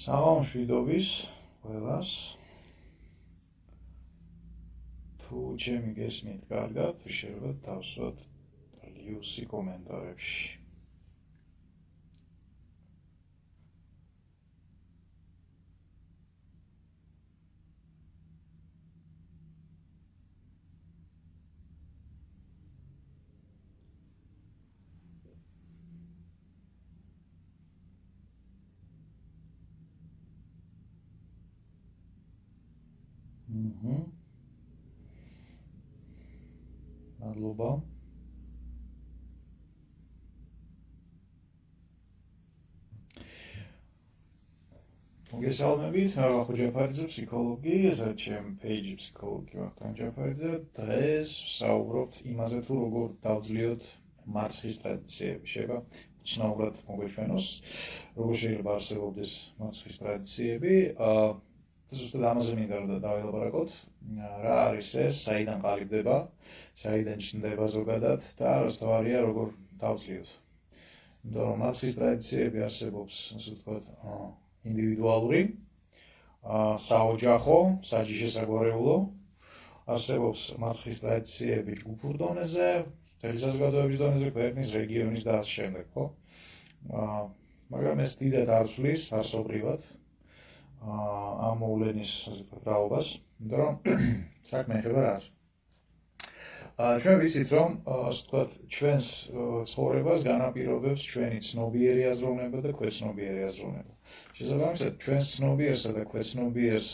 საღამოშვიდობის ყველას თუ ჩემი გესმით კარგად შეიძლება დავსვათ ლიუსი კომენტარებში მადლობა მოგესალმებით, მე ვარ ჯაფარიძე, ფსიქოლოგი, ეს არის ჩემი პეიჯი ფსიქოლოგი ვახტანგ ჯაფარიძე. დღეს ვსაუბრობთ იმაზე, თუ როგორ დავძლიოთ მარცხის ტრადიციები. შეიძლება უცნაურად მოგეჩვენოს, როგორ შეიძლება არსებობდეს მარცხის ტრადიციები. ზუსტად ამაზე მინდა რომ დავილაპარაკოთ, რა არის ეს, საიდან ყალიბდება, საიდან ჩნდება ზოგადად და არასთავარია როგორ დავძლიოთ. იმიტომ რომ მარცხის ტრადიციები არსებობს, ასე ვთქვათ, ინდივიდუალური, საოჯახო, საჯიშესაგვარეულო, არსებობს მარცხის ტრადიციები ჯგუფურ დონეზე, მთელი საზოგადოების დონეზე, ქვეყნის, რეგიონის და ასე შემდეგ, ხო? მაგრამ ეს დიდად არ ცვლის არსობრივად ამ მოვლენის, ასე ვთქვათ, რაობას, იმიტომ რომ საქმე ეხება რას. ჩვენ ვიცით, რომ ასე ვთქვათ, ჩვენს ცხოვრებას განაპირობებს ჩვენი ცნობიერი აზროვნება და ქვეცნობიერი აზროვნება. შესაბამისად, ჩვენს ცნობიერსა და ქვეცნობიერს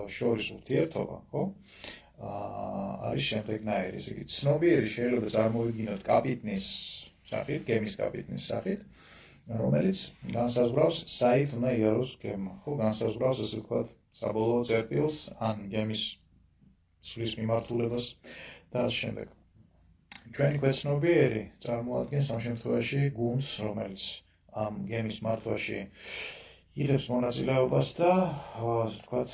შორის ურთიერთობა, ხო? არის შემდეგნაირი, ესე იგი, ცნობიერი შეიძლება წარმოვიდგინოთ კაპიტნის სახით, გემის კაპიტნის სახით, რომელიც განსაზღვრავს, საით უნდა იაროს გემა, ხო? განსაზღვრავს, ასე ვთქვათ, საბოლოო წერტილს, ან გემის სვლის მიმართულებას და ასე შემდეგ. ჩვენი ქვეცნობიერი წარმოადგენს ამ შემთხვევაში გუნდს, რომელიც ამ გემის მართვაში იღებს მონაწილეობას და, ასე ვთქვათ,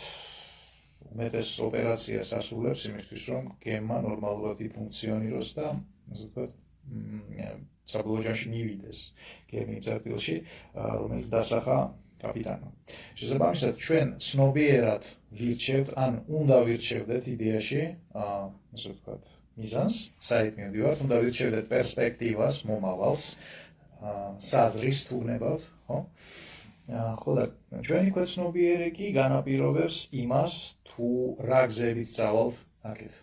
უმეტეს ოპერაციას ასრულებს იმისთვის, რომ გემა ნორმალურად იფუნქციონიროს და, ასე ვთქვათ, საბოლოო ჯამში მივიდეს გემი წერტილში, რომელიც დასახა კაპიტანმა. შესაბამისად, ჩვენ ცნობიერად ვირჩევთ, ან უნდა ვირჩევდეთ იდეაში, ასე ვთქვათ, მიზანს, საით მივდივართ, უნდა ვირჩევდეთ პერსპექტივას, მომავალს, საზრის თუ გნებავთ, ხო? ხო და ჩვენი ქვეცნობიერი კი განაპირობებს იმას, თუ რა გზებით წავალთ აქეთ.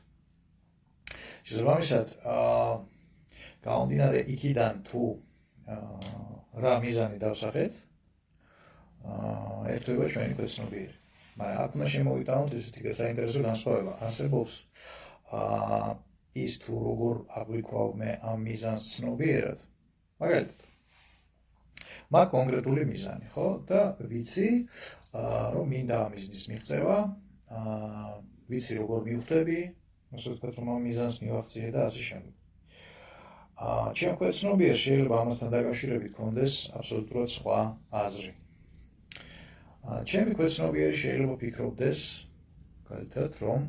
შესაბამისად, გამომდინარე იქიდან თუ რა მიზანი დავსახეთ, ერთვება ჩვენი ქვეცნობიერი. მაგრამ აქ უნდა შემოვიტანოთ ესეთი საინტერესო განსხვავება. არსებობს ის თუ როგორ აღვიქვავ მე ამ მიზანს ცნობიერად, მაგალითად, მაქვს კონკრეტული მიზანი, ხო? და ვიცი, რომ მინდა ამ მიზნის მიღწევა, ვიცი როგორ მივხვდები, ასე ვთქვათ, რომ ამ მიზანს მივახციე და ასე შემდეგ. ჩემ ქვეცნობიერს შეიძლება ამასთან დაკავშირებით გქონდეს აბსოლუტურად სხვა აზრი. ჩემი ქვეცნობიერი შეიძლება ფიქრობდეს, მაგალითად, რომ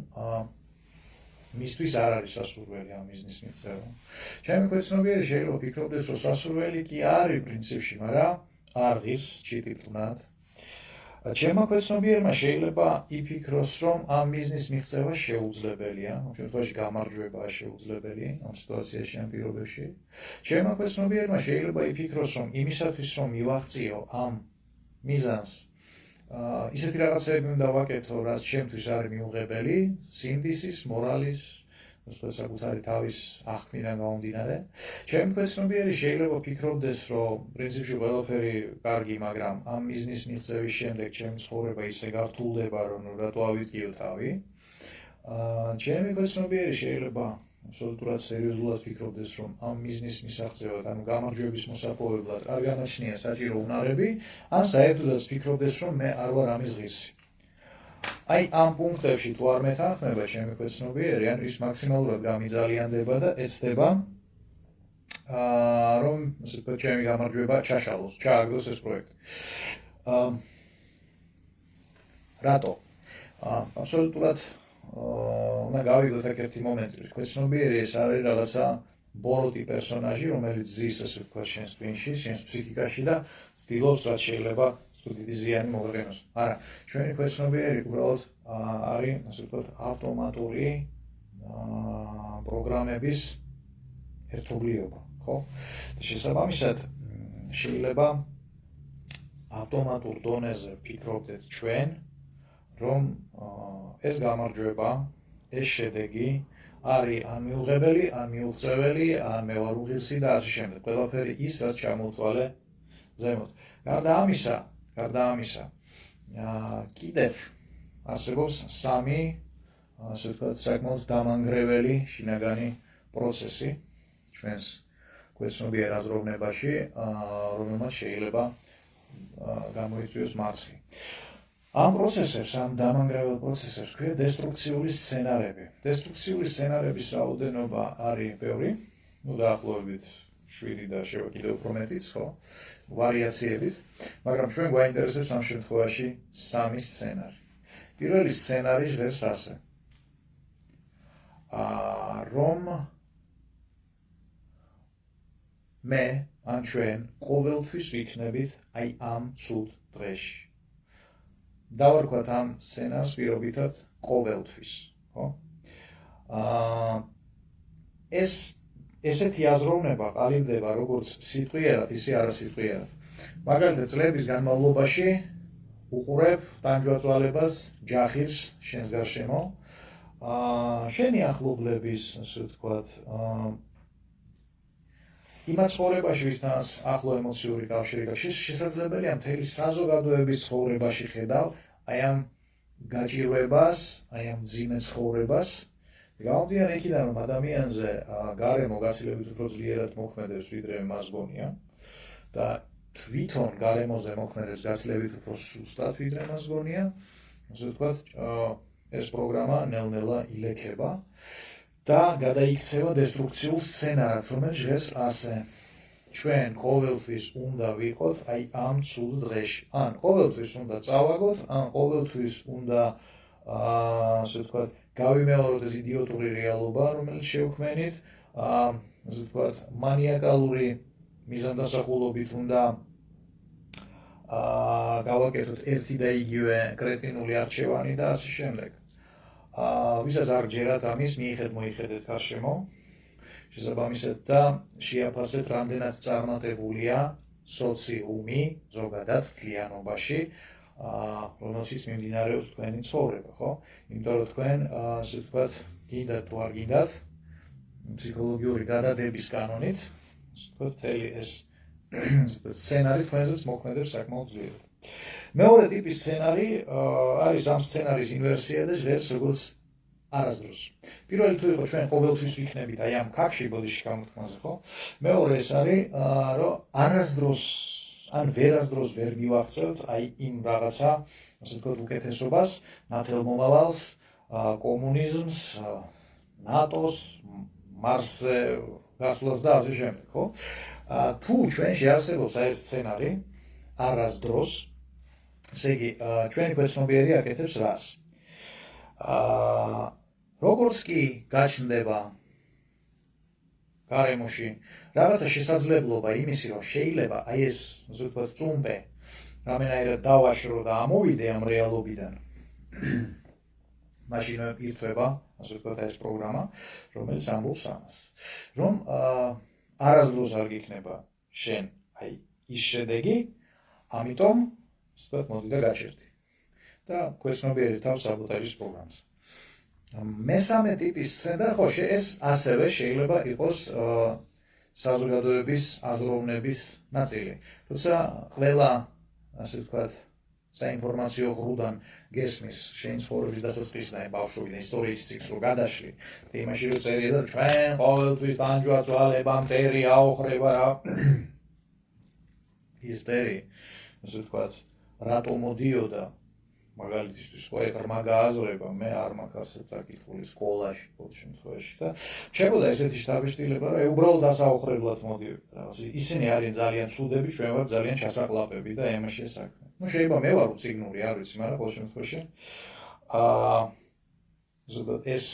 მისთვის არ არის სასურველი ამ მიზნის მიღწევა. ჩემი ქვეცნობიერი შეიძლება ფიქრობდეს, რომ სასურველი კი არის პრინციპში, მაგრამ არ ღირს ჩიტირთუნად. ჩემმა ქვეცნობიერმა შეიძლება იფიქროს, რომ ამ მიზნის მიღწევა შეუძლებელია, ამ შემთხვევაში გამარჯვებაა შეუძლებელი ამ სიტუაციაში, ამ პირობებში. ჩემმა ქვეცნობიერმა შეიძლება იფიქროს, რომ იმისათვის, რომ მივაღწიო ამ მიზანს, ისეთი რაღაცები უნდა ვაკეთო, რაც ჩემთვის არის მიუღებელი, სინდისის, მორალის, საკუთარი თავის აღქმიდან გამომდინარე. ჩემი ქვეცნობიერი შეიძლება ფიქრობდეს, რომ პრინციპში ყველაფერი კარგი, მაგრამ ამ მიზნის მიღწევის შემდეგ ჩემი ცხოვრება ისე გართულდება, რომ რატო ავიტკიო თავი. ჩემი ქვეცნობიერი შეიძლება აბსოლუტურად სერიოზულად ფიქრობდეს, რომ ამ მიზნის მისაღწევად, ანუ გამარჯვების მოსაპოვებლად არ განაჩნია საჭირო უნარები, ან საერთოდაც ფიქრობდეს, რომ მე არ ვარ ამის ღირსი. აი ამ პუნქტებში თუ არ მეთანხმება ჩემი ქვეცნობიერი, ანუ ის მაქსიმალურად გამიძალიანდება და ეცდება, რომ ასე ვთქვათ, ჩემი გამარჯვება ჩაშალოს, ჩააგდოს ეს პროექტი. რატო? აბსოლუტურად უნდა გავიგოთ აქ ერთი მომენტი, რომ ქვეცნობიერი ეს არის რაღაცა ბოროტი პერსონაჟი, რომელიც ზის, ასე ვთქვათ, შენს ტვინში, შენს ფსიქიკაში და ცდილობს, რაც შეიძლება დიდი ზიანი მოგვეყენოს. არა, ჩვენი ქვეცნობიერი უბრალოდ არის, ასე ვთქვათ, ავტომატური პროგრამების ერთობლიობა, ხო? და შესაბამისად შეიძლება ავტომატურ დონეზე ვფიქრობდეთ ჩვენ, რომ ეს გამარჯვება, ეს შედეგი არის ან მიუღებელი, ან მიუღწეველი, ან მე ვარ უღირსი და ასე შემდეგ. ყველაფერი ის, რაც ჩამოვთვალე ზემოთ. გარდა ამისა, კიდევ არსებობს სამი, ასე ვთქვათ, საკმაოდ დამანგრეველი შინაგანი პროცესი ჩვენს ქვეცნობიერ აზროვნებაში, რომელმაც შეიძლება გამოიწვიოს მარცხი. ამ პროცესებს, ამ დამანგრეველ პროცესებს ქვია დესტრუქციული სცენარები. დესტრუქციული სცენარების რაოდენობა არის ბევრი, დაახლოებით 7 და შევა კიდევ უფრო მეტიც, ხო? ვარიაციებით, მაგრამ ჩვენ გვაინტერესებს ამ შემთხვევაში სამი სცენარი. პირველი სცენარი ჟღერს ასე. რომ მე ან ჩვენ ყოველთვის ვიქნებით აი ამ ცუდ დღეში. დავარქვათ ამ სცენარს პირობითად ყოველთვის, ხო? ესეთი აზროვნება ყალიბდება როგორც სიტყვიერად, ისე არასიტყვიერად. მაგალითად, წლების განმავლობაში უყურებ ტანჯვაწვალებას, ჯახირს შენს გარშემო, შენი ახლობლების, ასე ვთქვათ, იმ ცხოვრებაში, ვისთანაც ახლო ემოციური კავშირი გაქვს, შესაძლებელია მთელი საზოგადოების ცხოვრებაში ხედავ აი ამ გაჭირვებას, აი ამ მძიმე ცხოვრებას. გამომდინარე იქიდან, რომ ადამიანზე გარემო გაცილებით უფრო ძლიერად მოქმედებს, ვიდრე მას გონია და თვითონ გარემოზე მოქმედებს გაცილებით უფრო სუსტად, ვიდრე მას გონია, ასე ვთქვათ, ეს პროგრამა ნელ-ნელა ილექება და გადაიქცევა დესტრუქციულ სცენარად, რომელიც ჟღერს ასე. ჩვენ ყოველთვის უნდა ვიყოთ აი ამ ცუდ დღეში. ან ყოველთვის უნდა წავაგოთ, ან ყოველთვის უნდა, ასე ვთქვათ, გავიმეოროთ ეს იდიოტური რეალობა, რომელიც შევქმნით, ასე ვთქვათ, მანიაკალური მიზანდასახულობით უნდა გავაკეთოთ ერთი და იგივე კრეტინული არჩევანი და ასე შემდეგ. ვისაც არ გჯერათ ამის, მიიხედეთ გარშემო, შესაბამისად და შეაფასეთ, რამდენად წარმატებულია სოციუმი ზოგადად მთლიანობაში, რომელშიც მიმდინარეობს თქვენი ცხოვრება, ხო? იმიტომ რომ თქვენ, ასე ვთქვათ, გინდათ თუ არ გინდათ, ფსიქოლოგიური გადადების კანონით, ასე ვთქვათ, მთელი ეს სცენარი თქვენზეც მოქმედებს საკმაოდ ძლიერად. მეორე ტიპის სცენარი არის ამ სცენარის ინვერსია და ჟღერს როგორც არასდროს. პირველი თუ იყო ჩვენ ყოველთვის ვიქნებით აი ამ ქაქში ბოდიში გამოთქმაზე, ხო? მეორე ეს არის, რომ არასდროს ან ვერასდროს ვერ მივახცევთ აი იმ რაღაცა, ასე ვთქვათ, უკეთესობას, ნათელ მომავალს, კომუნიზმს, ნატოს, მარსზე გასვლას და ასე შემდეგ, ხო? თუ ჩვენში არსებობს აი ეს სცენარი არასდროს, ესე იგი, ჩვენი ქვეცნობიერი აკეთებს რას? როგორც კი გაჩნდება გარემოში რაღაცა შესაძლებლობა იმისი, რომ შეიძლება აი ეს, ასე ვთქვათ, წუმპე რამენაირად დავაშრო და ამოვიდე ამ რეალობიდან, მაშინ ირთვება, ასე ვთქვათ, ეს პროგრამა, რომელიც ამბობს ამას, რომ არასდროს არ გიქნება შენ აი ის შედეგი, ამიტომ, ასე ვთქვათ, მოდი და გაჩერდი. და ქვეცნობიერი თავს საბოტაჟის პროგრამას. მესამე ტიპის სცენა, ხო, ეს ასევე შეიძლება იყოს საზოგადოების აზროვნების ნაწილი. თუმცა ყველა, ასე ვთქვათ, საინფორმაციო ღრუდან გესმის შენი ცხოვრების დასაწყისიდან, ბავშვობიდან, ისტორიის ციკლს რო გადაშლი და იმაში რო წერია და ჩვენ ყოველთვის ტანჯვაწვალება მტერი აოხრება რა. ის მტერი, ასე ვთქვათ, რატო მოდიოდა მაგალითისთვის, ხო, ეხლა გააზრება, მე არ მაქვს ასეთ საკითხული სკოლაში, ყოველ შემთხვევაში და რჩებოდა ესეთი შთაბეჭდილება, რომ უბრალოდ ასაოხრებლად მოდიოდა რაღაც. ისინი არიან ძალიან ცუდები, ჩვენ ვართ ძალიან ჩასაყლაპები და ემაშია საქმე. ну შეიძლება მე ვარ უციგნური, არ ვიცი, მაგრამ ყოველ შემთხვევაში ზოგადად ეს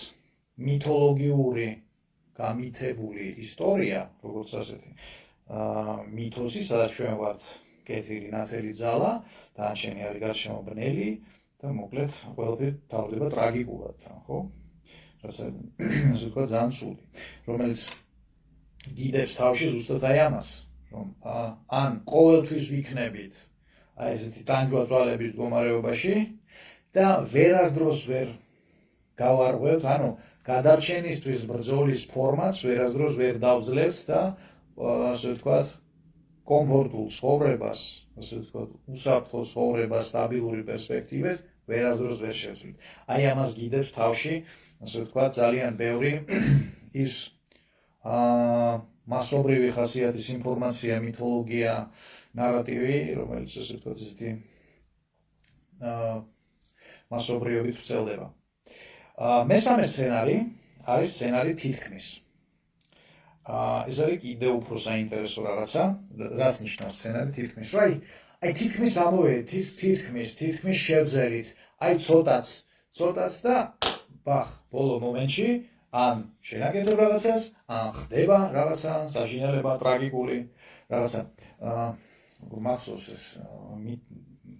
მითოლოგიური გამითებული ისტორია, როგორც ასეთი მითოსი, სადაც ჩვენ ვართ კეთილი ნათელი ძალა, დანარჩენი არის გარშემო ბნელი და მოკლედ ყველაფერი თავდება ტრაგიკულად, ხო? რაც ასე ვთქვათ, ძალიან ცუდი, რომელიც გიდებს თავში ზუსტად აი ამას, რომ ან ყოველთვის ვიქნებით აი ესეთი ტანჯვა-წვალების მდგომარეობაში და ვერასდროს ვერ გავარღვევთ, ანუ გადარჩენისთვის ბრძოლის ფორმატს ვერასდროს ვერ დავძლევთ და ასე ვთქვათ, კომფორტულ ცხოვრებას, ასე ვთქვათ, უსაფრთხო ცხოვრებას, სტაბილური პერსპექტივით ვერასდროს ვერ შევცვლით. აი ამას გიდებს თავში, ასე ვთქვათ, ძალიან ბევრი ის მასობრივი ხასიათის ინფორმაცია, მითოლოგია, ნარატივი, რომელიც ასე ვთქვათ, ესეთი მასობრიობით ვრცელდება. მესამე სცენარი არის სცენარი თითქმის. ეს არის კიდევ უფრო საინტერესო რაღაცა, რაც ნიშნავს სცენარი თითქმის. აი თითქმის ამოვედით, თითქმის შევძელით, აი ცოტაც და ბახ, ბოლო მომენტში ან შენაკეთებ რაღაცას, ან ხდება რაღაცა საშინელება, ტრაგიკული რაღაცა. მახსოვს ეს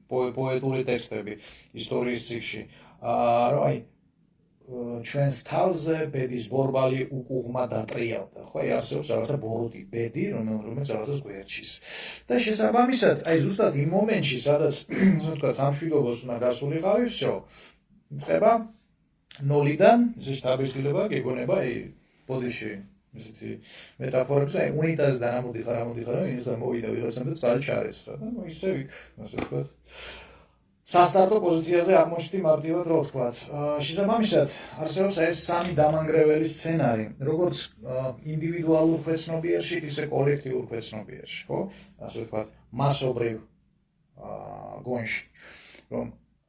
პოეტური ტექსტები ისტორიის ციკლში. რომ აი ჩვენს თავზე ბედის ბორბალი უკუღმა დატრიალდა. ხო, აი არსებობს რაღაცა ბოროტი ბედი, რომელიც რაღაცას გვერჩის. და შესაბამისად, აი ზუსტად იმ მომენტში, სადაც ასე ვთქვათ, სამშვიდობოს უნდა გასულიყავი, всё. იწყება ნოლიდან, ეს შთაბეჭდილება, გეგონება, აი ბოდიში ესეთი მეტაფორები, აი უნიტაზიდან ამოდიხარ, ინსტა მოვიდა ვიღაცამ და წყალი ჩარეცხა. და ისე იქ, ასე ვთქვათ, სასტარტო პოზიციაზე აღმოჩნდი მარტივად, რო ვთქვათ. შესაბამისად, არსებობს ეს სამი დამანგრეველი სცენარი, როგორც ინდივიდუალურ ქვეცნობიერში, ისე კოლექტიურ ქვეცნობიერში, ხო? ასე ვთქვათ, მასობრივ გონში, რომ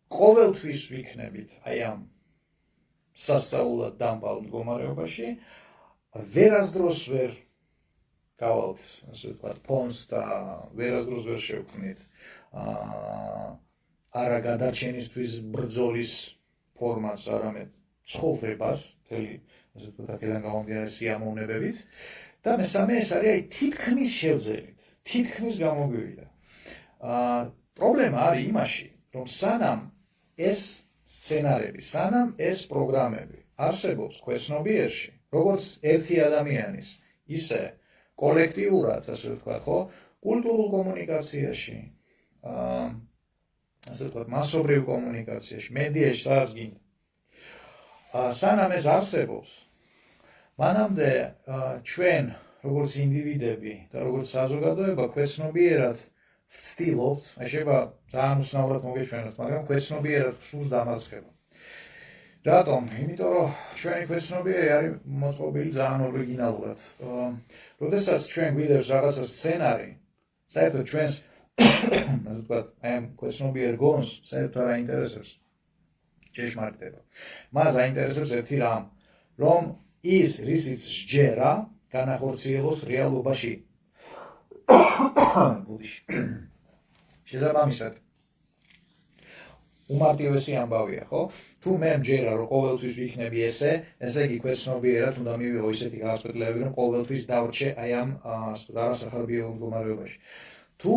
ყოველთვის ვიქნებით აი ამ სასწაულად დამპალ მდგომარეობაში, ვერასდროს ვერ გავალთ, ასე ვთქვათ, ფონს და ვერასდროს ვერ შევქმნით არა გადარჩენისთვის ბრძოლის ფორმას, არამედ ცხოვრებას, მთელი, ასე ვთქვათ, აქედან გამომდინარე სიამოვნებებით და მესამე ეს არის აი თითქმის შევძელით, თითქმის გამოგვივიდა. პრობლემა არის იმაში, რომ სანამ ეს სცენარები, სანამ ეს პროგრამები არსებობს ქვეცნობიერში, როგორც ერთი ადამიანის, ისე კოლექტიურად, ასე ვთქვათ, ხო, კულტურულ კომუნიკაციაში, ასე ვთქვათ, მასობრივ კომუნიკაციაში, მედიაში, სადაც გინდა. სანამ ეს არსებობს, მანამდე ჩვენ, როგორც ინდივიდები და როგორც საზოგადოება, ქვეცნობიერად ვცდილობთ, შეიძლება ძალიან უცნაურად მოგეჩვენოთ, მაგრამ ქვეცნობიერად სულს დამარცხება. რატომ? იმიტომ რომ ჩვენი ქვეცნობიერი არის მოწყობილი ძალიან ორიგინალურად. როდესაც ჩვენ გვიდევს რაღაცა სცენარი, საერთოდ ჩვენს ასე ვთქვათ, ამ ქვეცნობიერ გონს საერთოდ არ აინტერესებს ჭეშმარიტება. მას აინტერესებს ერთი რამ, რომ ის რისიც სჯერა განახორციელოს რეალობაში. ბუდიში. შესაბამისად, უმარტივესი ამბავია, ხო? თუ მე მჯერა, რომ ყოველთვის ვიქნები ესე იგი ქვეცნობიერად უნდა მივიღო ისეთი გადაწყვეტილებები, რომ ყოველთვის დავრჩე აი ამ არასახარბიელ მდგომარეობაში. თუ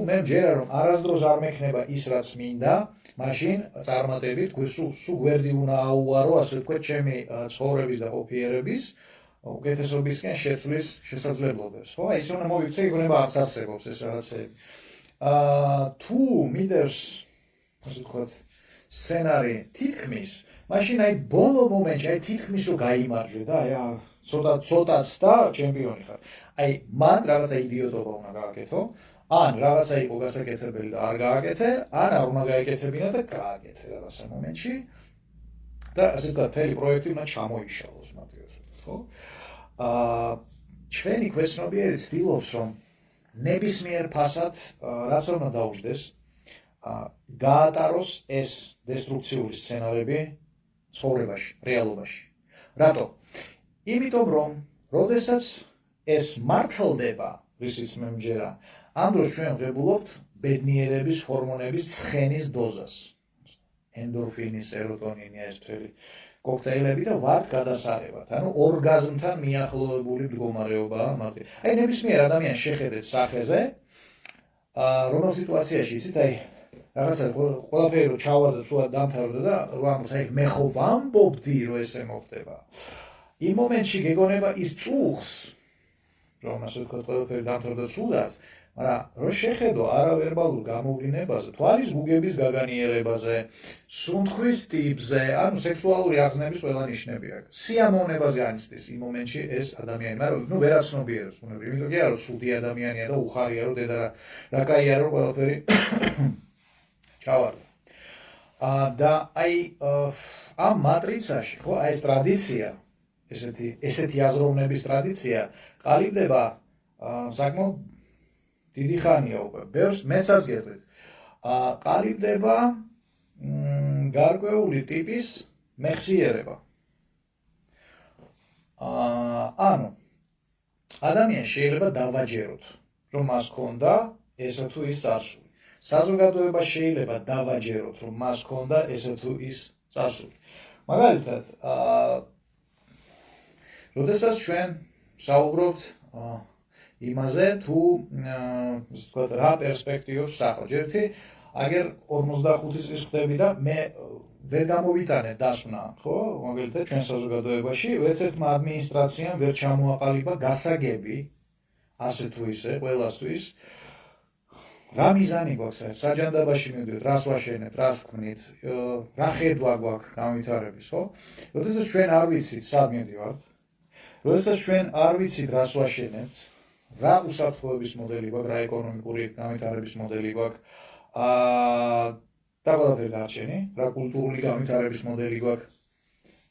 მე მჯერა, რომ არასდროს არ მექნება ის, რაც მინდა, მაშინ წარმატებით სულ გვერდი უნდა აუვარო, ასე ვთქვათ, ჩემი ცხოვრების და ყოფიერების უკეთესობისკენ შეცვლის შესაძლებლობებს. ხო, აი ეს უნდა მოვიქცე, იქნება არც არსებობს ეს რაღაცები. თუ მიდევს, ასე ვთქვათ, სცენარი თითქმის, მაშინ აი ბოლო მომენტში, აი თითქმის რომ გაიმარჯვე და აი ცოტაც და ჩემპიონი ხარ. აი მან რაღაცა იდიოტობა უნდა გააკეთო, ან რაღაცა იყო გასაკეთებელი და არ გააკეთე, ან არ უნდა გაეკეთებინა და გააკეთე რაღაცა მომენტში და ასე ვთქვათ, მთელი პროექტი უნდა ჩამოიშალოს მარტივად, ხო? ჩვენი ქვეცნობიერი ცდილობს, რომ ნებისმიერ ფასად რაც უნდა დაუჯდეს, გაატაროს ეს დესტრუქციული სცენარები ცხოვრებაში, რეალობაში. რატო? იმიტომ რომ, როდესაც ეს მართლდება, რისიც მე მჯერა, ამ დროს ჩვენ ვღებულობთ ბედნიერების ჰორმონების ცხენის დოზას. ენდორფინი, სეროტონინი, ეს მთელი კოქტეილები და ვართ გადასარევად. ანუ ორგაზმთან მიახლოებული მდგომარეობაა მარტივად. აი ნებისმიერ ადამიანს შეხედეთ სახეზე, რომელ სიტუაციაში იცით, აი რაღაცა ყველაფერი რო ჩავარდა, სულ დამთავრდა და რო ამბობს, აი მე ხო ვამბობდი, რომ ესე მოხდება. იმ მომენტში გეგონება ის წუხს, რომ ასე ვთქვათ, ყველაფერი დამთავრდა სულად, მაგრამ რო შეხედო არავერბალურ გამოვლინებაზე, თვალის გუგების გაგანიერებაზე, სუნთქვის ტიპზე, ანუ სექსუალური აღგზნების ყველა ნიშნები აქვს. სიამოვნებაზე ანიცდის იმ მომენტში ეს ადამიანი, მაგრამ ვერაცნობიერებს, იმიტომ კი არა რომ სუდი ადამიანია და უხარია რომ დედა რა კაია რომ ყველაფერი ჩავარდა. და აი ამ მატრიცაში, ხო, აი ეს ტრადიცია, ესეთი აზროვნების ტრადიცია ყალიბდება საკმაოდ დიდი ხანია უკვე. ბევრს მეცაც გეტყვით. ყალიბდება გარკვეული ტიპის მეხსიერება. ანუ ადამიანს შეიძლება დავაჯეროთ, რომ მას ჰქონდა ესა თუ ის წარსული. საზოგადოება შეიძლება დავაჯეროთ, რომ მას ჰქონდა ესა თუ ის წარსული. მაგალითად, როდესაც ჩვენ საუბრობთ იმაზე, თუ რა პერსპექტივებს სახლ. ჯერთი, აგერ 45 წლის ხდები და მე ვერ გამოვიტანე დასვნა, ხო? მაგალითად, ჩვენ საზოგადოებაში ერთ-ერთმა ადმინისტრაციამ ვერ ჩამოაყალიბა გასაგები, ასე თუ ისე, ყველასთვის. რა მიზანი გვაქვს, საჯანდაბაში მივიდეთ, რას ვაშენებთ, რას ვქმნით, რა ხედვა გვაქვს განვითარების, ხო? როდესაც ჩვენ არ ვიცით, სად მივდივართ, როდესაც ჩვენ არ ვიცით, რას ვაშენებთ, რა უსაფრთხოების მოდელი გვაქვს, რა ეკონომიკური განვითარების მოდელი გვაქვს, და ყველაფერი დარჩენი, რა კულტურული განვითარების მოდელი გვაქვს.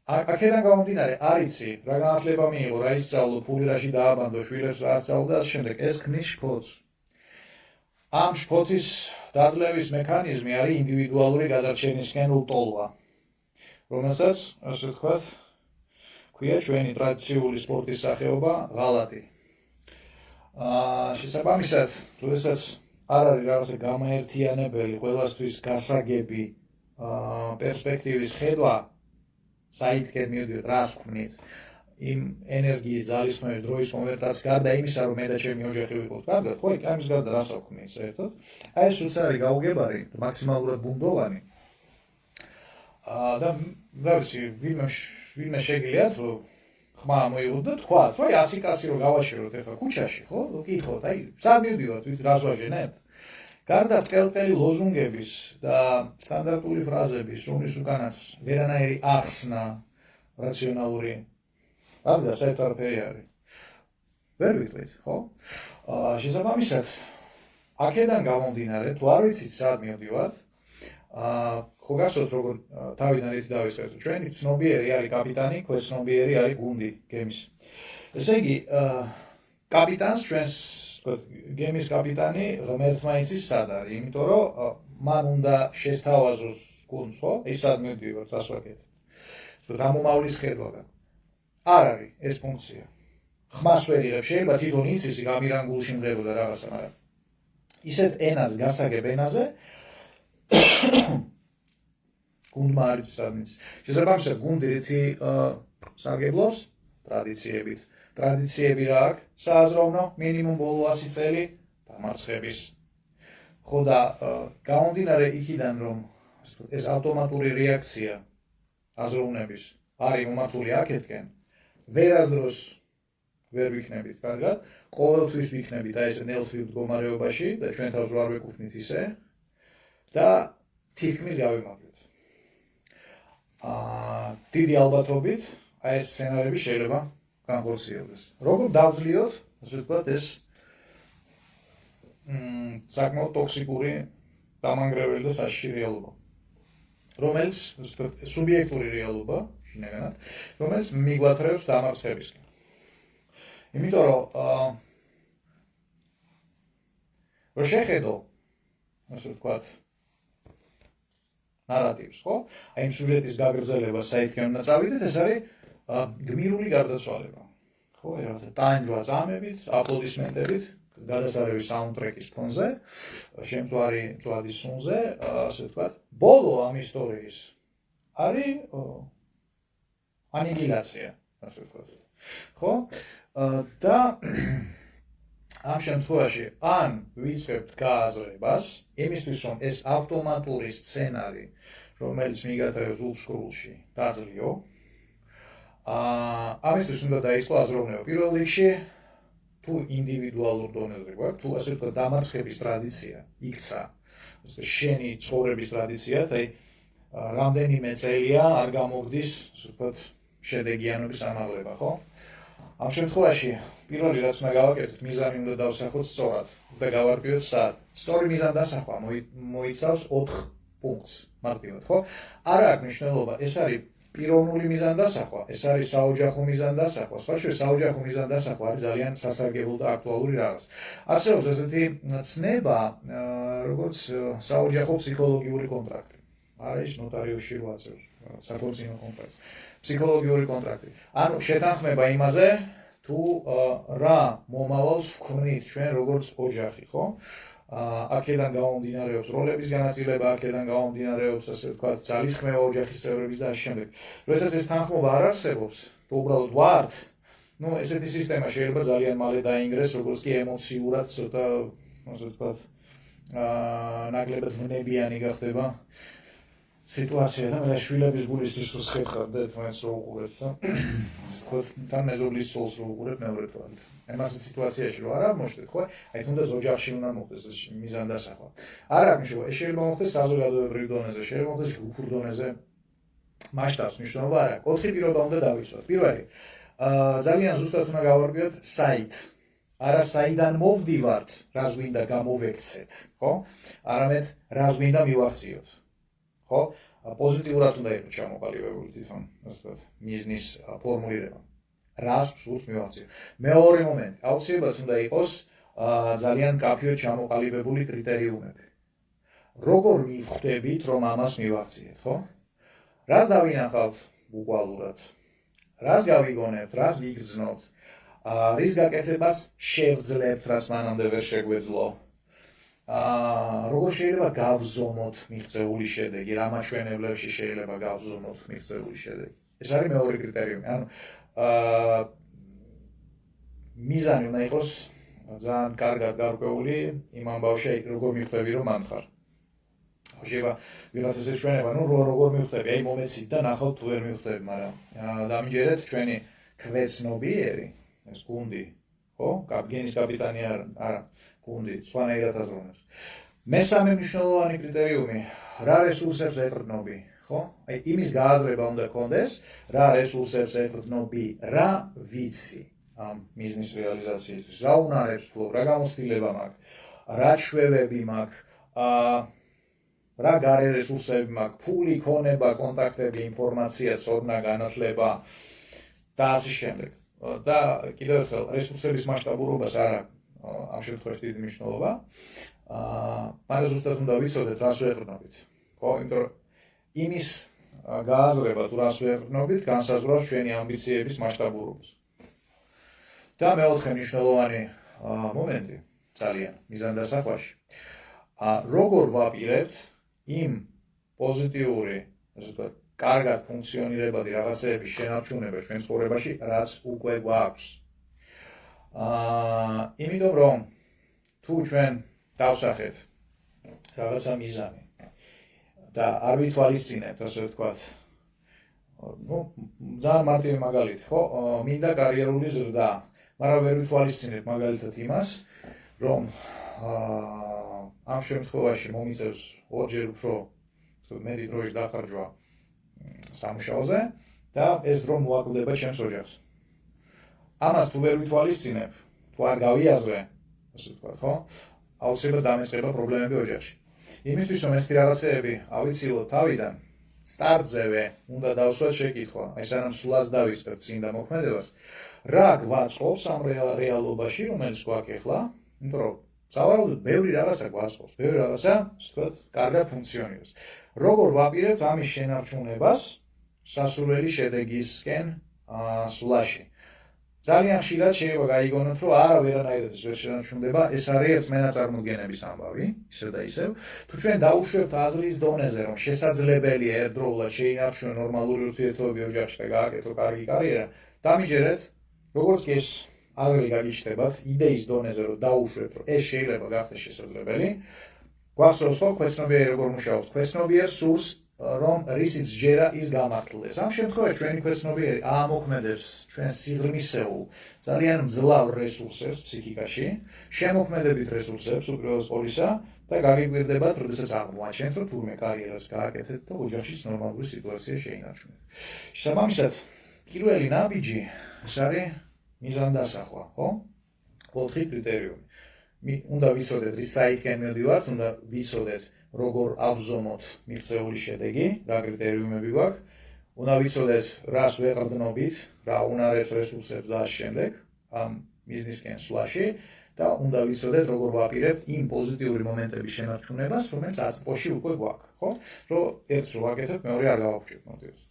აქედან გამომდინარე, არ იცი, რა განათლება მიიღო, რა ისწავლო, ფული რაში დააბანდო, შვილებს რა ასწავლო და ასე შემდეგ, ეს ქმნის შფოთს. ამ შფოთის დაძლევის მექანიზმი არის ინდივიდუალური გადარჩენისკენ ლტოლვა, რომელსაც, ასე ვთქვათ, ქვია ჩვენი ტრადიციული სპორტის სახეობა ღალატი. შესაბამისად, როდესაც არ არის რაღაცა გამაერთიანებელი, ყველასთვის გასაგები, პერსპექტივის ხედვა, საითქეთ მივდივართ, რას ვქმნით, იმ ენერგიის ძალისხმევის დროის მომენტაც გარდა იმისა, რომ მე და ჩემი ოჯახი ვიყოთ კარგად, ხო, ამის გარდა რას ვქმნით საერთოდ? აი ეს უც არის გაუგებარი, მაქსიმალურად ბუნდოვანი. და რა ვიცი, ვინმე შეგიძლიათ, რომ ხმა მოიღოთ და თქვათ, რომ 100 კაცი რომ გავაშეროთ ეხლა ქუჩაში, ხო? ვკითხოთ, აი, სად მივდივართ, ვიცი, რას ვაჟენებთ? გარდა ბრტყელი ლოზუნგების და სტანდარტული ფრაზების, რომლის უკანაც ვერანაირი ახსნა რაციონალური აღდა საერთოდ არაფერი არის. ვერ ვიტყვით, ხო? შესაბამისად, აქედან გამომდინარე, თუ არ ვიცით, სად მივდივართ, ხო გახსოვთ, როგორ თავიდან იცით დავიწყეთ, ჩვენი ცნობიერი არის კაპიტანი, ქვეცნობიერი არის გუნდი გემის. ესე იგი, კაპიტანს ჩვენს გემის კაპიტანი ღმერთმა იცის სად არის, იმიტომ რომ მან უნდა შესთავაზოს გუნდს, ხო? ის სად მივდივართ, რას ვაკეთებ. რა მომავლის ხედვა გაქვს. არ არის ეს ფუნქცია. ხმას ვერ იღებ, შეიძლება თვითონ იცის, გამირანგულში მღეროდა რაღაცა, მაგრამ ისეთ ენას გასაგებ ენაზე გუნდმა არ იცის სად მიცის. შესაბამისად, გუნდი რითი სარგებლობს ტრადიციებით. ტრადიციები რა აქვს? სააზროვნო, მინიმუმ ბოლო 100 წელი დამარცხების. ხო და გამომდინარე იქიდან, რომ ეს ავტომატური რეაქცია აზროვნების არის მომართული აქეთკენ, ვერასდროს ვერ ვიქნებით კარგად, ყოველთვის ვიქნებით აი ესე ნელთვიურ მდგომარეობაში და ჩვენ თავს არ ვეკუთვნით ისე და თითქმის გავიმაგრეთ. დიდი ალბათობით აი ეს სცენარები შეიძლება განხორციელდეს. როგორ დავძლიოთ, ასე ვთქვათ, ეს საკმაოდ ტოქსიკური, დამანგრეველი და საშიში რეალობა, რომელიც, ასე ვთქვათ, სუბიექტური რეალობა, შინაგანად, რომელიც მიგვათრევს დამარცხებისკენ. იმიტომ რომ რო შეხედო, ასე ვთქვათ, ნარატივს, ხო? აი იმ სიუჟეტის გაგრძელებას საითქენ უნდა წავიდეთ, ეს არის გმირული გარდაცვალება. ხო, რაღაცა ტანჯვა წამებით, აპლოდისმენტებით, გადასარევი საუნდტრეკის ფონზე, შემწვარი მწვადის სუნზე, ასე ვთქვათ, ბოლო ამ ისტორიის არის ანიგილაცია, ასე ვთქვათ. ხო? და ამ შემთხვევაში ან ვიწყებთ გააზრებას, იმისთვის რომ ეს ავტომატური სცენარი, რომელიც მიგატარებს უსკრულში, დაძლიო. ამისთვის უნდა დაიწყო აზროვნება. პირველ რიგში, თუ ინდივიდუალურ დონეზე გვაქვს, თუ ასე ვთქვათ, დამარცხების ტრადიცია იქცა, შენი ცხოვრების ტრადიციად, აი რამდენიმე წელია არ გამოგდის, ასე ვთქვათ, შედეგიანობის ამაღლება, ხო? ამ შემთხვევაში პირველი რაც უნდა გავაკეთოთ, მიზანი უნდა დავსახოთ სწორად და გავარკვიოთ სად. სწორი მიზანდასახვა მოიცავს 4 პუნქტს, მარტივად, ხო? არ აქვს მნიშვნელობა, ეს არის პიროვნული მიზანდასახვა, ეს არის საოჯახო მიზანდასახვა. სხვა შორის საოჯახო მიზანდასახვა არის ძალიან სასარგებლო და აქტუალური რაღაც. არსებობს ესეთი ცნება, როგორც საოჯახო ფსიქოლოგიური კონტრაქტი. არის ნოტარიუსში რო აწევს საქორწინო კონტრაქტს. ფსიქოლოგიური კონტრაქტი. ანუ შეთანხმება იმაზე, თუ რა მომავალს ვქმნით ჩვენ როგორც ოჯახი, ხო? აქედან გამომდინარეობს როლების განაწილება, აქედან გამომდინარეობს, ასე ვთქვათ, ძალისხმევა ოჯახის წევრების და ამ შემდეგ. როდესაც ეს თანხმობა არ არსებობს, თუ უბრალოდ ვართ, ну, ესეთი სისტემა შეიძლება ძალიან მალე დაინგრეს, როგორც კი ემოციურად ცოტა, ასე ვთქვათ, ნაკლებად ვნებიანი გახდება სიტუაცია და მე შვილების გულისთვის ვსხეთქარ და თქვენს რო უყურეთ და ვთქვათ, თან მეზობლის ცოლს რო უყურეთ მეორე თვალით. Εμάς სიტუაციაში რო არ აღმოჩნდეთ, ხო? აი თუნდაც ოჯახში უნდა მოხდეს ეს მიზანდასახვა. არ აქვს მნიშვნელობა, ეს შეიძლება მოხდეს საზოგადოებრივ დონეზე, შეიძლება მოხდეს ჯგუფურ დონეზე. მასშტაბს მნიშვნელობა არ აქვს. 4 პირობა უნდა დავიცვათ. პირველი, ძალიან ზუსტად უნდა გავარკვიოთ საით. არა საიდან მოვდივართ, რას გვინდა გამოვექცეთ, ხო? არამედ რას გვინდა მივახციოთ. ხო? პოზიტიურად უნდა იყოს ჩამოყალიბებული თვითონ, ასე ვთქვათ, მიზნის ფორმულირება. რას სურს მივახციო. მეორე მომენტი, აუცილებლად უნდა იყოს ძალიან კაფეოდ ჩამოყალიბებული კრიტერიუმები. როგორ მივხვდებით, რომ ამას მივახციეთ, ხო? რას დავინახავთ უყვალურად? რას გავიგონებთ, რას ვიგრძნობთ? რის გაკეთებას შევძლებთ, რაც მანამდე ვერ შეგვეძლო? როგორ შეიძლება გავზომოთ მიღწეული შედეგი, რა მაჩვენებლებში შეიძლება გავზომოთ მიღწეული შედეგი. ეს არის მეორე კრიტერიუმი. ანუ მიზანი უნდა იყოს ძალიან კარგად გარკვეული იმ ამბავში, როგორ მიხვდები, რომ მან ხარ. შეიძლება ვიღაც ესე ჩვენება, ну როგორ მიხვდები, აი მომეცით და ნახავთ თუ ვერ მიხვდები, მაგრამ დამიჯერეთ ჩვენი ქვეცნობიერი, ეს გუნდი, ხო? გენის კაპიტანი არა, გუნდი, სხვანაირად აზროვნებს. მესამე მნიშვნელოვანი კრიტერიუმი, რა რესურსებს ეყრდნობი, ხო? აი იმის გააზრება უნდა გქონდეს, რა რესურსებს ეყრდნობი, რა ვიცი ამ მიზნის რეალიზაციისთვის, რა უნარებს ვფლობ, რა გამოცდილება მაქვს, რა ჩვევები მაქვს, რა გარე რესურსები მაქვს, ფული, ქონება, კონტაქტები, ინფორმაცია, ცოდნა, განათლება და ასე შემდეგ. და კიდევ ერთხელ რესურსების მასშტაბურობას არ აქვს ამ შემთხვევაში დიდი მნიშვნელობა. მაგრამ ზუსტად უნდა ვიცოდეთ, რას ვეყრდნობით. ხო, იმიტომ რომ იმის გააზრება თუ რას ვეყრდნობით, განსაზღვრავს ჩვენი ამბიციების მასშტაბურობას. და მეოთხე მნიშვნელოვანი მომენტი ძალიან მიზანდასახვაში. როგორ ვაპირებთ იმ პოზიტიური, ასე ვთქვათ, კარგად ფუნქციონირებადი რაღაცეების შენარჩუნება ჩვენ ცხოვრებაში, რაც უკვე გვაქვს. იმიტომ რომ თუ ჩვენ დავსახეთ რაღაცა მიზანი და არ ვითვალისწინებთ, ასე ვთქვათ, ну, ძალიან მარტივი მაგალითი, ხო? მინდა კარიერული ზრდა, მაგრამ ვერ ვითვალისწინებთ მაგალითად იმას, რომ ამ შემთხვევაში მომიწევს ორჯერ უფრო მეტი დროის დახარჯვა სამუშაოზე და ეს დრო მოაკლდება ჩემს ოჯახს. ამას თუ ვერ ვითვალისწინებ, თუ არ გავიაზრე, ასე ვთქვათ, ხო? აუცილებლად დამეწყება პრობლემები ოჯახში. იმისთვის რომ ეს რაღაცეები ავიცილოთ თავიდან, სტარტზევე უნდა დავსვათ შეკითხვა, აი სანამ სულაც დავიწყებთ წინ დამოქმედებას, რა გვაწყობს ამ რეალობაში, რომელიც გვაქვს ახლა, იმიტომ რომ სავარაუდოდ ბევრი რაღაცა გვაწყობს, ბევრი რაღაცა, ასე ვთქვათ, კარგად ფუნქციონირებს. როგორ ვაპირებთ ამის შენარჩუნებას სასურველი შედეგისკენ სვლაში. ძალიან ხშირად შეიძლება გაიგონოთ, რომ არა ვერანაირად ეს ვერ შენარჩუნდება, ეს არის ერთმენა წარმოდგენების ამბავი, ისევ და ისევ. თუ ჩვენ დაუშვებთ აზრის დონეზე, რომ შესაძლებელია ერთდროულად შეინარჩუნო ნორმალური ურთიერთობები ოჯახში და გააკეთო კარგი კარიერა, დამიჯერეთ, როგორც კი ეს აზრი გაგიჩნდებათ იდეის დონეზე რომ დაუშვებთ რომ ეს შეიძლება გახდეს შესაძლებელი გვახსოვს რომ ქვეცნობიერი როგორ მუშაობს ქვეცნობიერ სურს რომ რისიც ჯერა ის გამართლდეს ამ შემთხვევაში ჩვენი ქვეცნობიერი აამოქმედებს ჩვენს სიღრმისეულ ძალიან მძლავრ რესურსებს ფსიქიკაში შემოქმედებით რესურსებს უპირველეს ყოვლისა და გაგიგვირდებათ როდესაც აღმოაჩენთ რომ თურმე კარიერას გააკეთეთ და ოჯახშიც ნორმალური სიტუაცია შეინარჩუნეთ შესაბამისად პირველი ნაბიჯი ეს არის მიზანდასახვა ხო 4 კრიტერიუმი უნდა ვიცოდეთ რის საითკენ მივდივართ უნდა ვიცოდეთ როგორ ავზომოთ მიღწეული შედეგი რა კრიტერიუმები გვაქვს უნდა ვიცოდეთ რას ვეყრდნობით რა უნარებს რესურსებს და შემდეგ ამ ბიზნესკენ სვლაში და უნდა ვიცოდეთ როგორ ვაპირებთ იმ პოზიტიური მომენტების შენარჩუნებას რომელიც აწმყოში უკვე გვაქვს ხო რომ ერთს რო ვაკეთებ მეორე არ გავაქვჩეთ მოტივს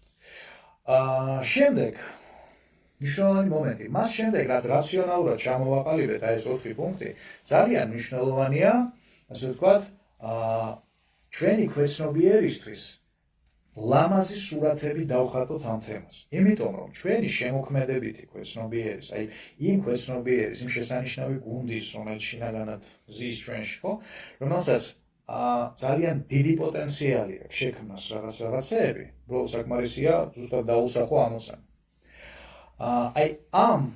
შემდეგ მნიშვნელოვანი მომენტი მას შემდეგ რაც რაციონალურად ჩამოვაყალიბეთ აი ეს 4 პუნქტი ძალიან მნიშვნელოვანია ასე ვთქვათ ჩვენი ქვეცნობიერისთვის ლამაზი სურათები დავხატოთ ამ თემას იმიტომ რომ ჩვენი შემოქმედებითი ქვეცნობიერის აი იმ ქვეცნობიერის იმ შესანიშნავი გუნდის რომელიც შინაგანად ზის ჩვენში ხო რომელსაც ძალიან დიდი პოტენციალი აქვს შექმნას რაღაცეები უბრალოდ საკმარისია ზუსტად დაუსახო ამოცანა აი ამ